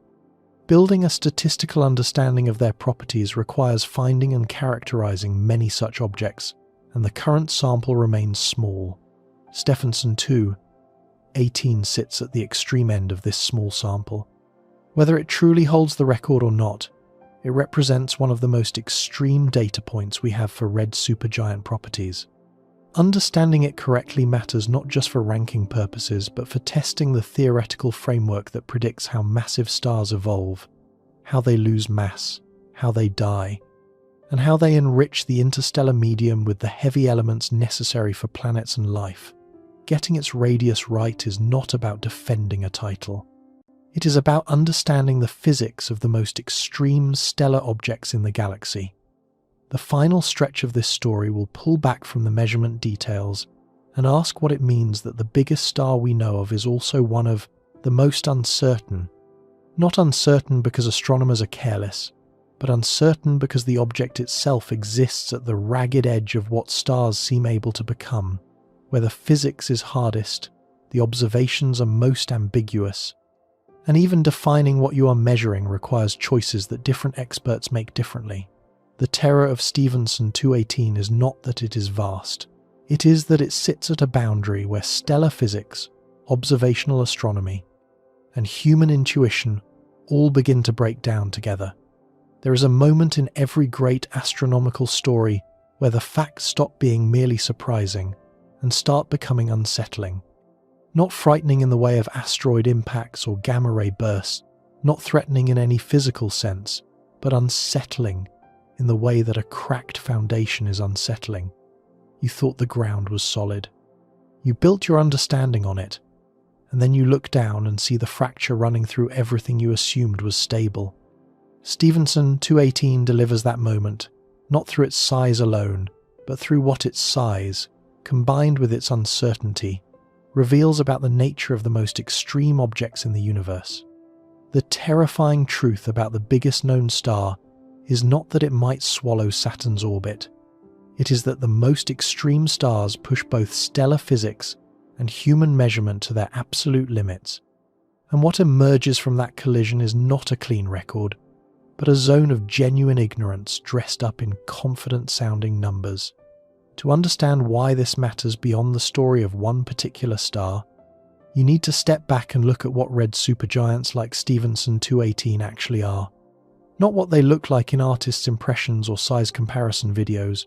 Building a statistical understanding of their properties requires finding and characterizing many such objects, and the current sample remains small. Stephenson 2.18 sits at the extreme end of this small sample. Whether it truly holds the record or not, it represents one of the most extreme data points we have for red supergiant properties. Understanding it correctly matters not just for ranking purposes, but for testing the theoretical framework that predicts how massive stars evolve, how they lose mass, how they die, and how they enrich the interstellar medium with the heavy elements necessary for planets and life. Getting its radius right is not about defending a title. It is about understanding the physics of the most extreme stellar objects in the galaxy. The final stretch of this story will pull back from the measurement details and ask what it means that the biggest star we know of is also one of the most uncertain. Not uncertain because astronomers are careless, but uncertain because the object itself exists at the ragged edge of what stars seem able to become, where the physics is hardest, the observations are most ambiguous, and even defining what you are measuring requires choices that different experts make differently. The terror of Stephenson 2.18 is not that it is vast. It is that it sits at a boundary where stellar physics, observational astronomy, and human intuition all begin to break down together. There is a moment in every great astronomical story where the facts stop being merely surprising and start becoming unsettling. Not frightening in the way of asteroid impacts or gamma ray bursts, not threatening in any physical sense, but unsettling in the way that a cracked foundation is unsettling. You thought the ground was solid. You built your understanding on it, and then you look down and see the fracture running through everything you assumed was stable. Stephenson 2.18 delivers that moment, not through its size alone, but through what its size, combined with its uncertainty, reveals about the nature of the most extreme objects in the universe. The terrifying truth about the biggest known star is not that it might swallow Saturn's orbit. It is that the most extreme stars push both stellar physics and human measurement to their absolute limits. And what emerges from that collision is not a clean record, but a zone of genuine ignorance dressed up in confident-sounding numbers. To understand why this matters beyond the story of one particular star, you need to step back and look at what red supergiants like Stephenson 2.18 actually are. Not what they look like in artists' impressions or size comparison videos,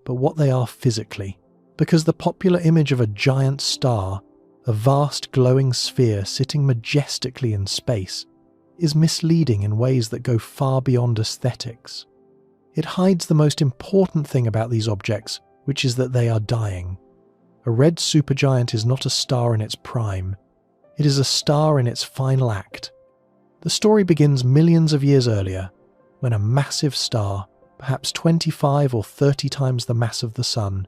but what they are physically. Because the popular image of a giant star, a vast glowing sphere sitting majestically in space, is misleading in ways that go far beyond aesthetics. It hides the most important thing about these objects, which is that they are dying. A red supergiant is not a star in its prime. It is a star in its final act. The story begins millions of years earlier, when a massive star, perhaps 25 or 30 times the mass of the Sun,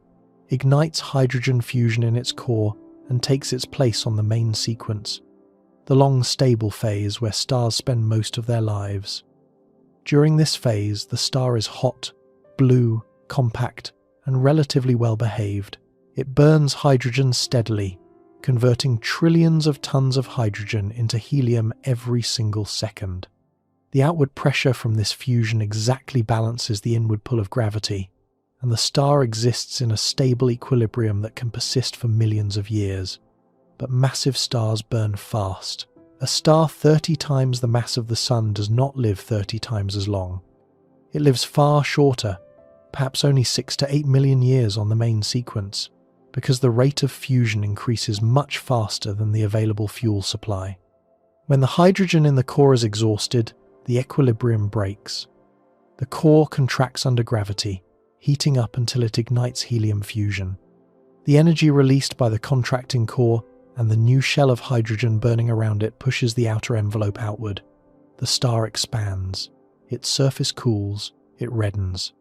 ignites hydrogen fusion in its core and takes its place on the main sequence, the long stable phase where stars spend most of their lives. During this phase, the star is hot, blue, compact, and relatively well behaved. It burns hydrogen steadily, converting trillions of tons of hydrogen into helium every single second. The outward pressure from this fusion exactly balances the inward pull of gravity, and the star exists in a stable equilibrium that can persist for millions of years. But massive stars burn fast. A star 30 times the mass of the Sun does not live 30 times as long. It lives far shorter, perhaps only 6 to 8 million years on the main sequence, because the rate of fusion increases much faster than the available fuel supply. When the hydrogen in the core is exhausted, the equilibrium breaks. The core contracts under gravity, heating up until it ignites helium fusion. The energy released by the contracting core and the new shell of hydrogen burning around it pushes the outer envelope outward. The star expands. Its surface cools. It reddens.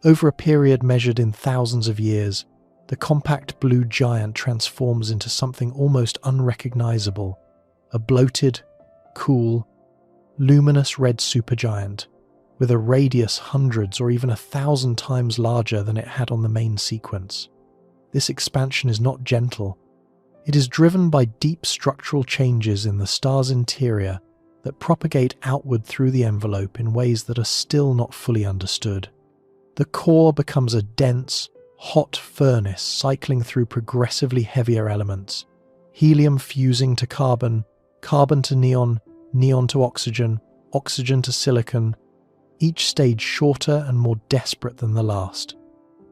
Over a period measured in thousands of years, the compact blue giant transforms into something almost unrecognizable, a bloated, cool, luminous red supergiant, with a radius hundreds or even 1,000 times larger than it had on the main sequence. This expansion is not gentle. It is driven by deep structural changes in the star's interior that propagate outward through the envelope in ways that are still not fully understood. The core becomes a dense, hot furnace cycling through progressively heavier elements, helium fusing to carbon, carbon to neon, neon to oxygen, oxygen to silicon, each stage shorter and more desperate than the last.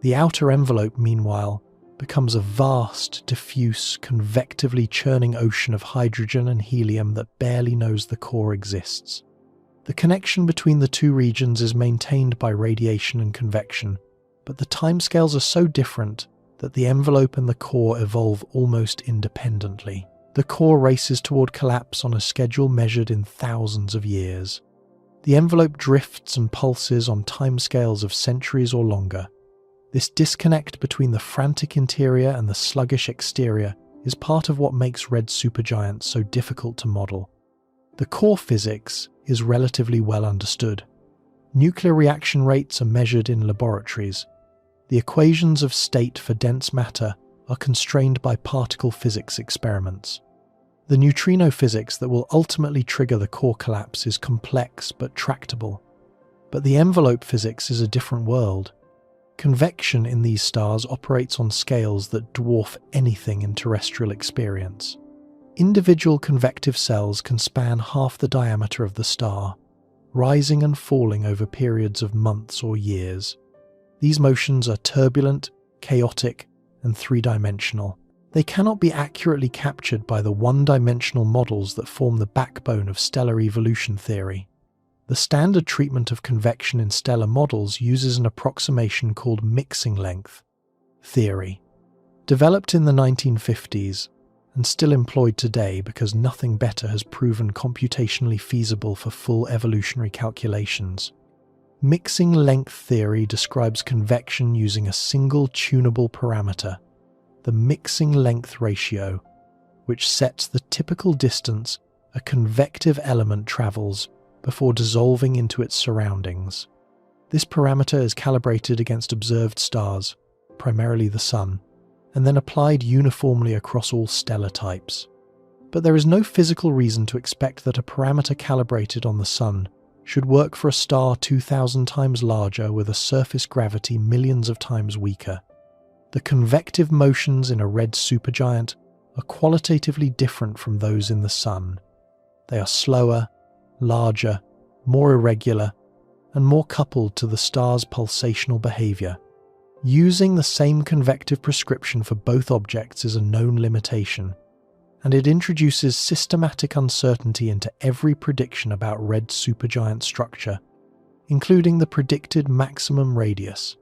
The outer envelope, meanwhile, becomes a vast, diffuse, convectively churning ocean of hydrogen and helium that barely knows the core exists. The connection between the two regions is maintained by radiation and convection, but the timescales are so different that the envelope and the core evolve almost independently. The core races toward collapse on a schedule measured in thousands of years. The envelope drifts and pulses on timescales of centuries or longer. This disconnect between the frantic interior and the sluggish exterior is part of what makes red supergiants so difficult to model. The core physics is relatively well understood. Nuclear reaction rates are measured in laboratories. The equations of state for dense matter are constrained by particle physics experiments. The neutrino physics that will ultimately trigger the core collapse is complex but tractable. But the envelope physics is a different world. Convection in these stars operates on scales that dwarf anything in terrestrial experience. Individual convective cells can span half the diameter of the star, rising and falling over periods of months or years. These motions are turbulent, chaotic, and three-dimensional. They cannot be accurately captured by the one-dimensional models that form the backbone of stellar evolution theory. The standard treatment of convection in stellar models uses an approximation called mixing length theory. Developed in the 1950s, and still employed today because nothing better has proven computationally feasible for full evolutionary calculations. Mixing length theory describes convection using a single tunable parameter, the mixing length ratio, which sets the typical distance a convective element travels before dissolving into its surroundings. This parameter is calibrated against observed stars, primarily the Sun, and then applied uniformly across all stellar types. But there is no physical reason to expect that a parameter calibrated on the Sun should work for a star 2,000 times larger with a surface gravity millions of times weaker. The convective motions in a red supergiant are qualitatively different from those in the Sun. They are slower, larger, more irregular, and more coupled to the star's pulsational behavior. Using the same convective prescription for both objects is a known limitation, and it introduces systematic uncertainty into every prediction about red supergiant structure, including the predicted maximum radius.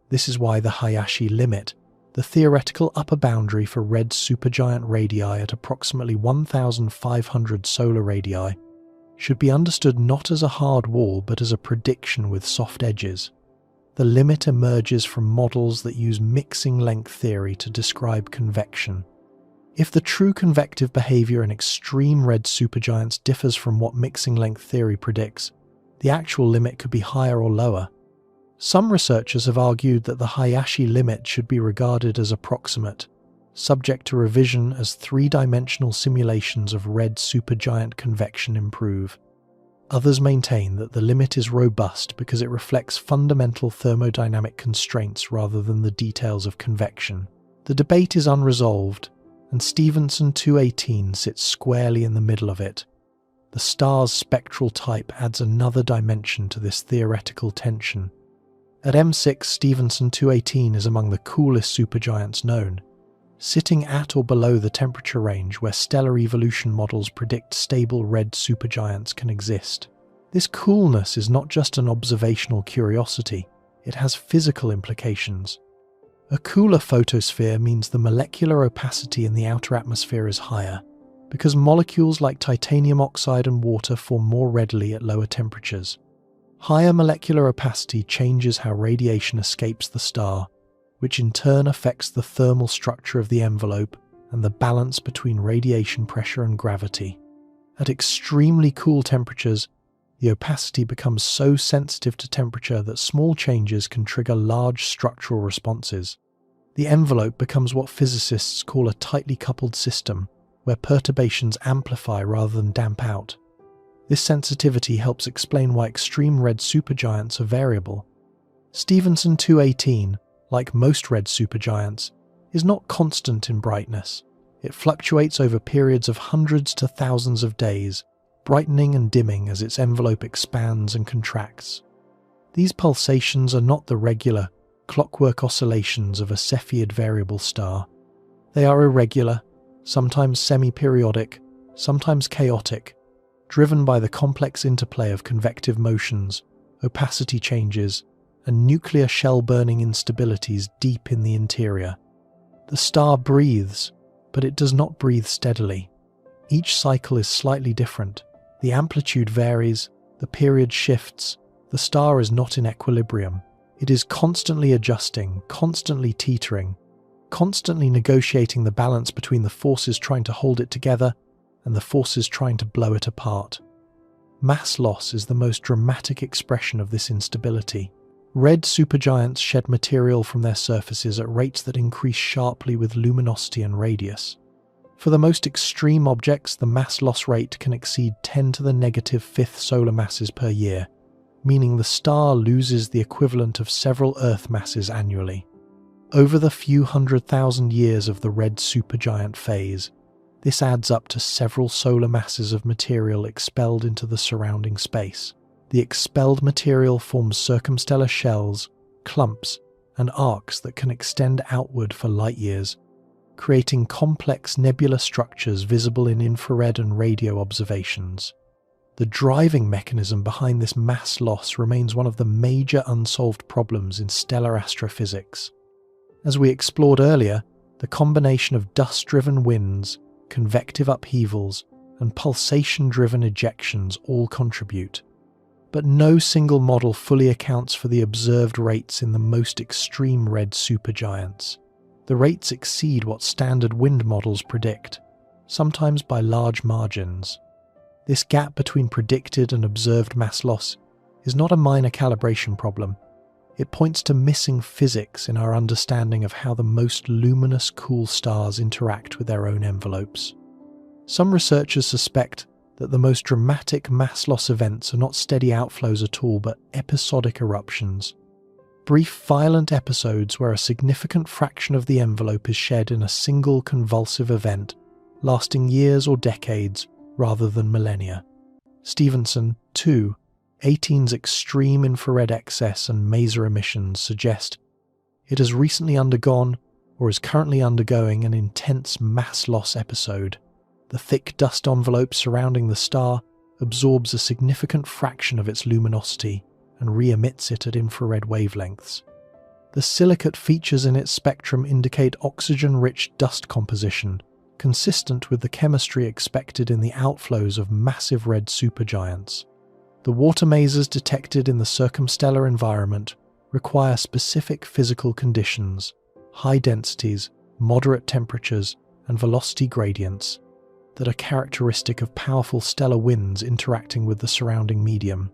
This is why the Hayashi limit, the theoretical upper boundary for red supergiant radii at approximately 1,500 solar radii, should be understood not as a hard wall but as a prediction with soft edges. The limit emerges from models that use mixing length theory to describe convection. If the true convective behavior in extreme red supergiants differs from what mixing length theory predicts, the actual limit could be higher or lower. Some researchers have argued that the Hayashi limit should be regarded as approximate, subject to revision as three-dimensional simulations of red supergiant convection improve. Others maintain that the limit is robust because it reflects fundamental thermodynamic constraints rather than the details of convection. The debate is unresolved, and Stephenson 218 sits squarely in the middle of it. The star's spectral type adds another dimension to this theoretical tension. At M6, Stephenson 218 is among the coolest supergiants known, sitting at or below the temperature range where stellar evolution models predict stable red supergiants can exist. This coolness is not just an observational curiosity, it has physical implications. A cooler photosphere means the molecular opacity in the outer atmosphere is higher, because molecules like titanium oxide and water form more readily at lower temperatures. Higher molecular opacity changes how radiation escapes the star, which in turn affects the thermal structure of the envelope and the balance between radiation pressure and gravity. At extremely cool temperatures, the opacity becomes so sensitive to temperature that small changes can trigger large structural responses. The envelope becomes what physicists call a tightly coupled system, where perturbations amplify rather than damp out. This sensitivity helps explain why extreme red supergiants are variable. Stephenson 218, like most red supergiants, is not constant in brightness. It fluctuates over periods of hundreds to thousands of days, brightening and dimming as its envelope expands and contracts. These pulsations are not the regular, clockwork oscillations of a Cepheid variable star. They are irregular, sometimes semi-periodic, sometimes chaotic, driven by the complex interplay of convective motions, opacity changes, and nuclear shell-burning instabilities deep in the interior. The star breathes, but it does not breathe steadily. Each cycle is slightly different. The amplitude varies, the period shifts, the star is not in equilibrium. It is constantly adjusting, constantly teetering, constantly negotiating the balance between the forces trying to hold it together and the forces trying to blow it apart. Mass loss is the most dramatic expression of this instability. Red supergiants shed material from their surfaces at rates that increase sharply with luminosity and radius. For the most extreme objects, the mass loss rate can exceed 10 to the negative fifth solar masses per year, meaning the star loses the equivalent of several Earth masses annually. Over the few 100,000 years of the red supergiant phase, this adds up to several solar masses of material expelled into the surrounding space. The expelled material forms circumstellar shells, clumps, and arcs that can extend outward for light years, creating complex nebulous structures visible in infrared and radio observations. The driving mechanism behind this mass loss remains one of the major unsolved problems in stellar astrophysics. As we explored earlier, the combination of dust-driven winds, convective upheavals, and pulsation-driven ejections all contribute. But no single model fully accounts for the observed rates in the most extreme red supergiants. The rates exceed what standard wind models predict, sometimes by large margins. This gap between predicted and observed mass loss is not a minor calibration problem. It points to missing physics in our understanding of how the most luminous cool stars interact with their own envelopes. Some researchers suspect that the most dramatic mass loss events are not steady outflows at all, but episodic eruptions. Brief, violent episodes where a significant fraction of the envelope is shed in a single convulsive event, lasting years or decades rather than millennia. Stephenson, 218's extreme infrared excess and maser emissions suggest it has recently undergone, or is currently undergoing, an intense mass loss episode. The thick dust envelope surrounding the star absorbs a significant fraction of its luminosity and re-emits it at infrared wavelengths. The silicate features in its spectrum indicate oxygen-rich dust composition, consistent with the chemistry expected in the outflows of massive red supergiants. The water masers detected in the circumstellar environment require specific physical conditions, high densities, moderate temperatures, and velocity gradients that are characteristic of powerful stellar winds interacting with the surrounding medium.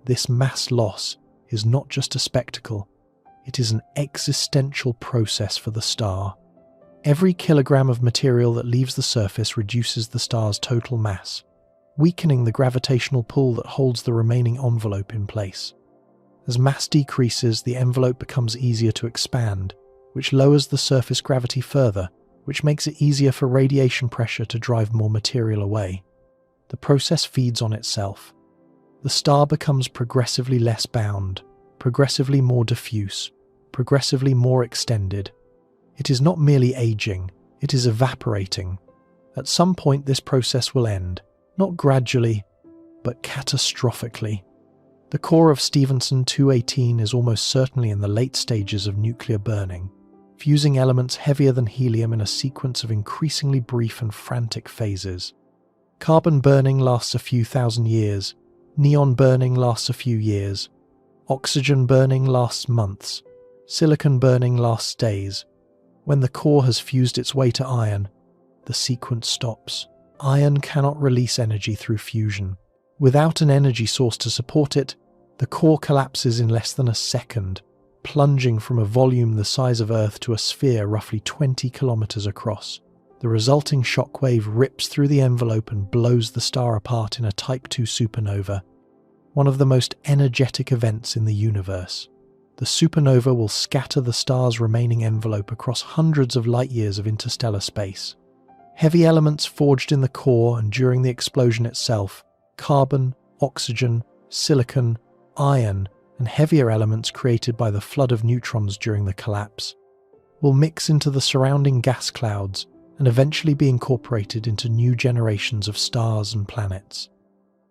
This mass loss is not just a spectacle, it is an existential process for the star. Every kilogram of material that leaves the surface reduces the star's total mass, weakening the gravitational pull that holds the remaining envelope in place. As mass decreases, the envelope becomes easier to expand, which lowers the surface gravity further, which makes it easier for radiation pressure to drive more material away. The process feeds on itself. The star becomes progressively less bound, progressively more diffuse, progressively more extended. It is not merely aging, it is evaporating. At some point this process will end, not gradually, but catastrophically. The core of Stephenson 218 is almost certainly in the late stages of nuclear burning, fusing elements heavier than helium in a sequence of increasingly brief and frantic phases. Carbon burning lasts a few thousand years, neon burning lasts a few years, oxygen burning lasts months, silicon burning lasts days. When the core has fused its way to iron, the sequence stops. Iron cannot release energy through fusion. Without an energy source to support it, the core collapses in less than a second, plunging from a volume the size of Earth to a sphere roughly 20 kilometers across. The resulting shockwave rips through the envelope and blows the star apart in a Type II supernova, one of the most energetic events in the universe. The supernova will scatter the star's remaining envelope across hundreds of light-years of interstellar space. Heavy elements forged in the core and during the explosion itself, carbon, oxygen, silicon, iron, and heavier elements created by the flood of neutrons during the collapse, will mix into the surrounding gas clouds and eventually be incorporated into new generations of stars and planets.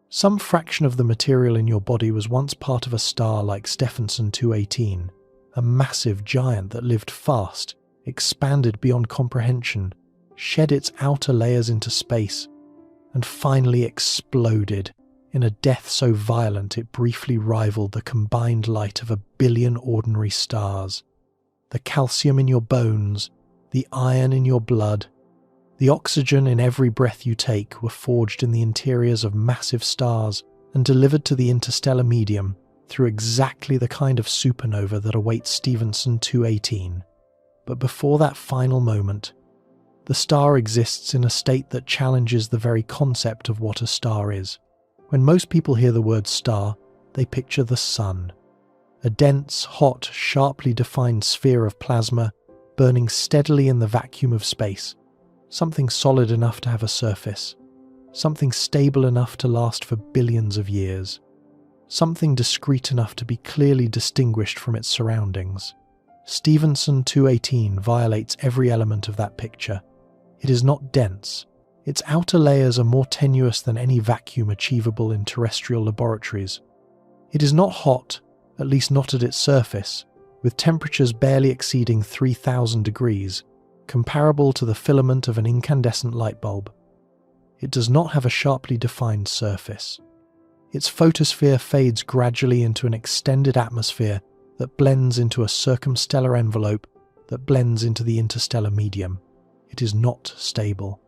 Some fraction of the material in your body was once part of a star like Stephenson 218, a massive giant that lived fast, expanded beyond comprehension, shed its outer layers into space, and finally exploded in a death so violent it briefly rivaled the combined light of 1 billion ordinary stars. The calcium in your bones, the iron in your blood, the oxygen in every breath you take were forged in the interiors of massive stars and delivered to the interstellar medium through exactly the kind of supernova that awaits Stephenson 218. But before that final moment, the star exists in a state that challenges the very concept of what a star is. When most people hear the word star, they picture the sun. A dense, hot, sharply defined sphere of plasma burning steadily in the vacuum of space. Something solid enough to have a surface. Something stable enough to last for billions of years. Something discrete enough to be clearly distinguished from its surroundings. Stephenson 218 violates every element of that picture. It is not dense. Its outer layers are more tenuous than any vacuum achievable in terrestrial laboratories. It is not hot, at least not at its surface, with temperatures barely exceeding 3,000 degrees, comparable to the filament of an incandescent light bulb. It does not have a sharply defined surface. Its photosphere fades gradually into an extended atmosphere that blends into a circumstellar envelope that blends into the interstellar medium. It is not stable.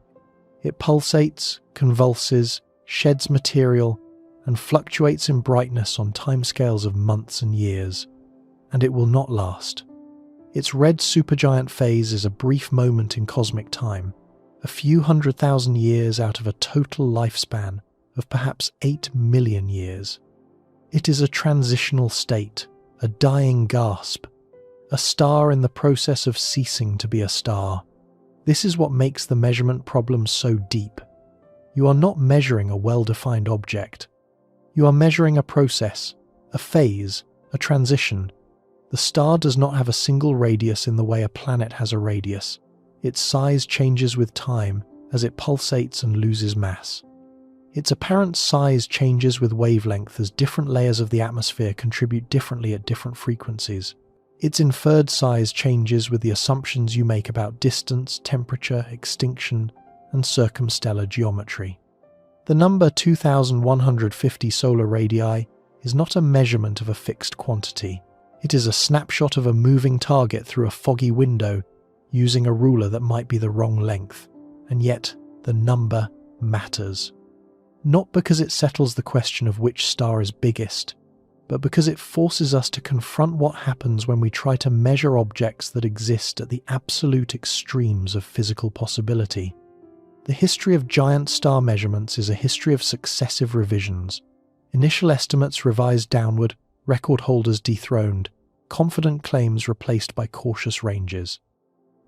It pulsates, convulses, sheds material, and fluctuates in brightness on timescales of months and years, and it will not last. Its red supergiant phase is a brief moment in cosmic time, a few 100,000 years out of a total lifespan of perhaps 8 million years. It is a transitional state, a dying gasp, a star in the process of ceasing to be a star. This is what makes the measurement problem so deep. You are not measuring a well-defined object. You are measuring a process, a phase, a transition. The star does not have a single radius in the way a planet has a radius. Its size changes with time as it pulsates and loses mass. Its apparent size changes with wavelength as different layers of the atmosphere contribute differently at different frequencies. Its inferred size changes with the assumptions you make about distance, temperature, extinction, and circumstellar geometry. The number 2150 solar radii is not a measurement of a fixed quantity. It is a snapshot of a moving target through a foggy window using a ruler that might be the wrong length, and yet the number matters. Not because it settles the question of which star is biggest, but because it forces us to confront what happens when we try to measure objects that exist at the absolute extremes of physical possibility. The history of giant star measurements is a history of successive revisions. Initial estimates revised downward, record holders dethroned, confident claims replaced by cautious ranges.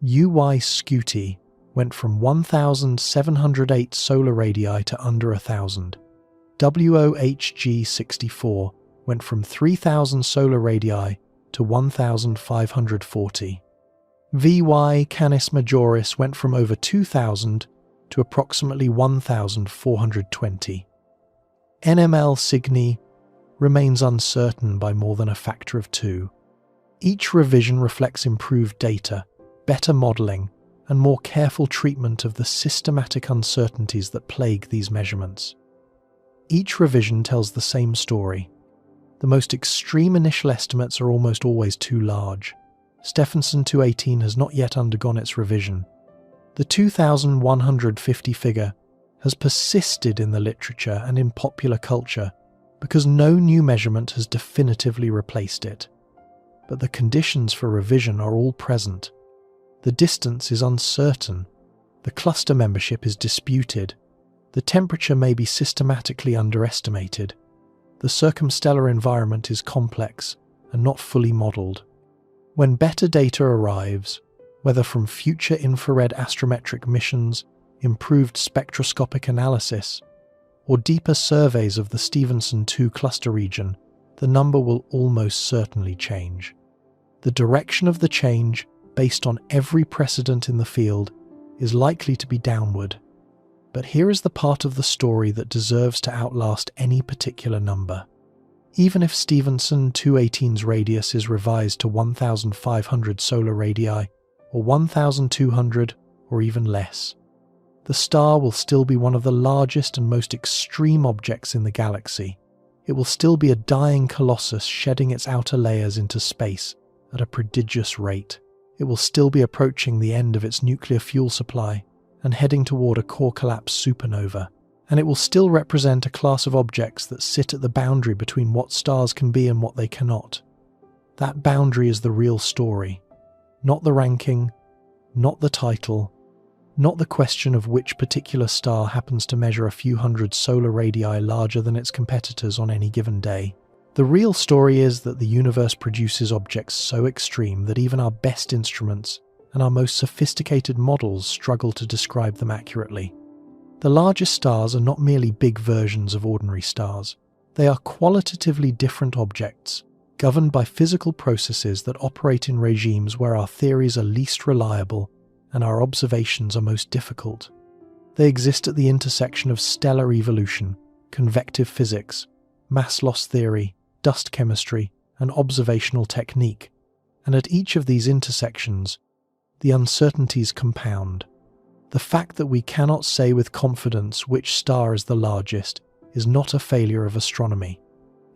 UY Scuti went from 1,708 solar radii to under 1,000. WOHG 64 went from 3,000 solar radii to 1,540. VY Canis Majoris went from over 2,000 to approximately 1,420. NML Cygni remains uncertain by more than a factor of 2. Each revision reflects improved data, better modelling, and more careful treatment of the systematic uncertainties that plague these measurements. Each revision tells the same story. The most extreme initial estimates are almost always too large. Stephenson 218 has not yet undergone its revision. The 2,150 figure has persisted in the literature and in popular culture because no new measurement has definitively replaced it. But the conditions for revision are all present. The distance is uncertain. The cluster membership is disputed. The temperature may be systematically underestimated. The circumstellar environment is complex and not fully modelled. When better data arrives, whether from future infrared astrometric missions, improved spectroscopic analysis, or deeper surveys of the Stephenson 2 cluster region, the number will almost certainly change. The direction of the change, based on every precedent in the field, is likely to be downward. But here is the part of the story that deserves to outlast any particular number. Even if Stephenson 218's radius is revised to 1,500 solar radii, or 1,200, or even less, the star will still be one of the largest and most extreme objects in the galaxy. It will still be a dying colossus shedding its outer layers into space at a prodigious rate. It will still be approaching the end of its nuclear fuel supply and heading toward a core collapse supernova. And it will still represent a class of objects that sit at the boundary between what stars can be and what they cannot. That boundary is the real story. Not the ranking, not the title, not the question of which particular star happens to measure a few hundred solar radii larger than its competitors on any given day. The real story is that the universe produces objects so extreme that even our best instruments and our most sophisticated models struggle to describe them accurately. The largest stars are not merely big versions of ordinary stars. They are qualitatively different objects, governed by physical processes that operate in regimes where our theories are least reliable and our observations are most difficult. They exist at the intersection of stellar evolution, convective physics, mass loss theory, dust chemistry, and observational technique, and at each of these intersections, the uncertainties compound. The fact that we cannot say with confidence which star is the largest is not a failure of astronomy.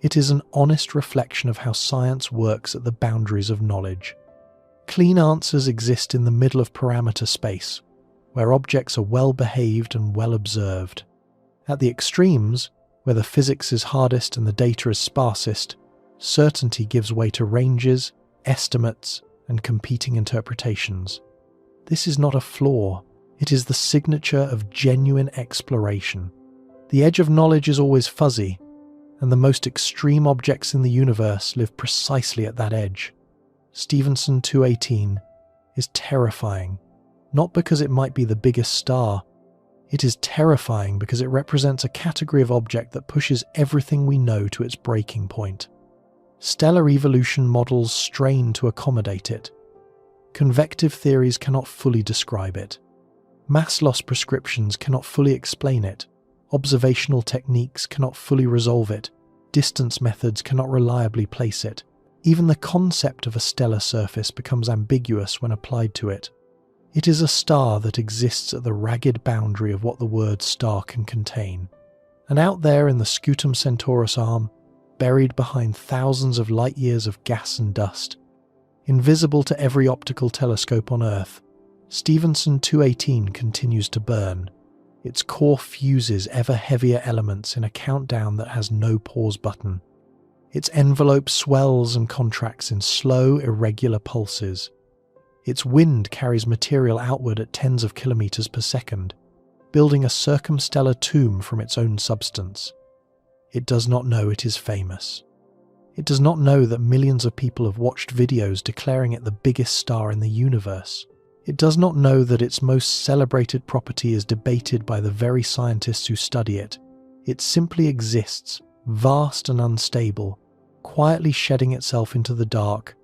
It is an honest reflection of how science works at the boundaries of knowledge. Clean answers exist in the middle of parameter space, where objects are well behaved and well observed. At the extremes, where the physics is hardest and the data is sparsest, certainty gives way to ranges, estimates, and competing interpretations. This is not a flaw, it is the signature of genuine exploration. The edge of knowledge is always fuzzy, and the most extreme objects in the universe live precisely at that edge. Stephenson 218 is terrifying, not because it might be the biggest star. It is terrifying because it represents a category of object that pushes everything we know to its breaking point. Stellar evolution models strain to accommodate it. Convective theories cannot fully describe it. Mass loss prescriptions cannot fully explain it. Observational techniques cannot fully resolve it. Distance methods cannot reliably place it. Even the concept of a stellar surface becomes ambiguous when applied to it. It is a star that exists at the ragged boundary of what the word star can contain. And out there in the Scutum Centaurus arm, buried behind thousands of light years of gas and dust, invisible to every optical telescope on Earth, Stephenson 218 continues to burn. Its core fuses ever heavier elements in a countdown that has no pause button. Its envelope swells and contracts in slow, irregular pulses. Its wind carries material outward at tens of kilometers per second, building a circumstellar tomb from its own substance. It does not know it is famous. It does not know that millions of people have watched videos declaring it the biggest star in the universe. It does not know that its most celebrated property is debated by the very scientists who study it. It simply exists, vast and unstable, quietly shedding itself into the dark,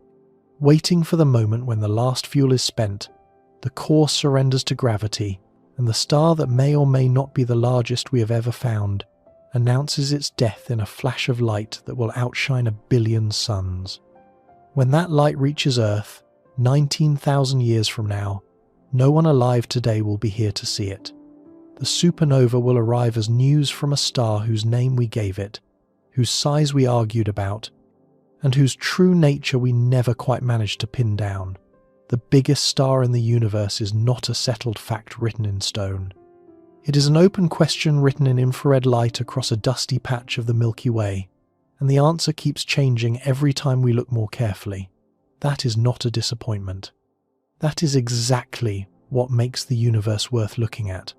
waiting for the moment when the last fuel is spent, the core surrenders to gravity, and the star that may or may not be the largest we have ever found announces its death in a flash of light that will outshine 1 billion suns. When that light reaches Earth, 19,000 years from now, no one alive today will be here to see it. The supernova will arrive as news from a star whose name we gave it, whose size we argued about, and whose true nature we never quite managed to pin down. The biggest star in the universe is not a settled fact written in stone. It is an open question written in infrared light across a dusty patch of the Milky Way, and the answer keeps changing every time we look more carefully. That is not a disappointment. That is exactly what makes the universe worth looking at.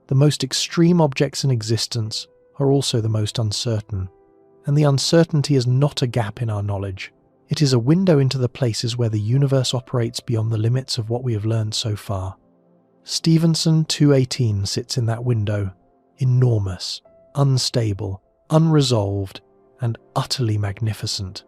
The most extreme objects in existence are also the most uncertain, and the uncertainty is not a gap in our knowledge. It is a window into the places where the universe operates beyond the limits of what we have learned so far. Stephenson 218 sits in that window, enormous, unstable, unresolved, and utterly magnificent.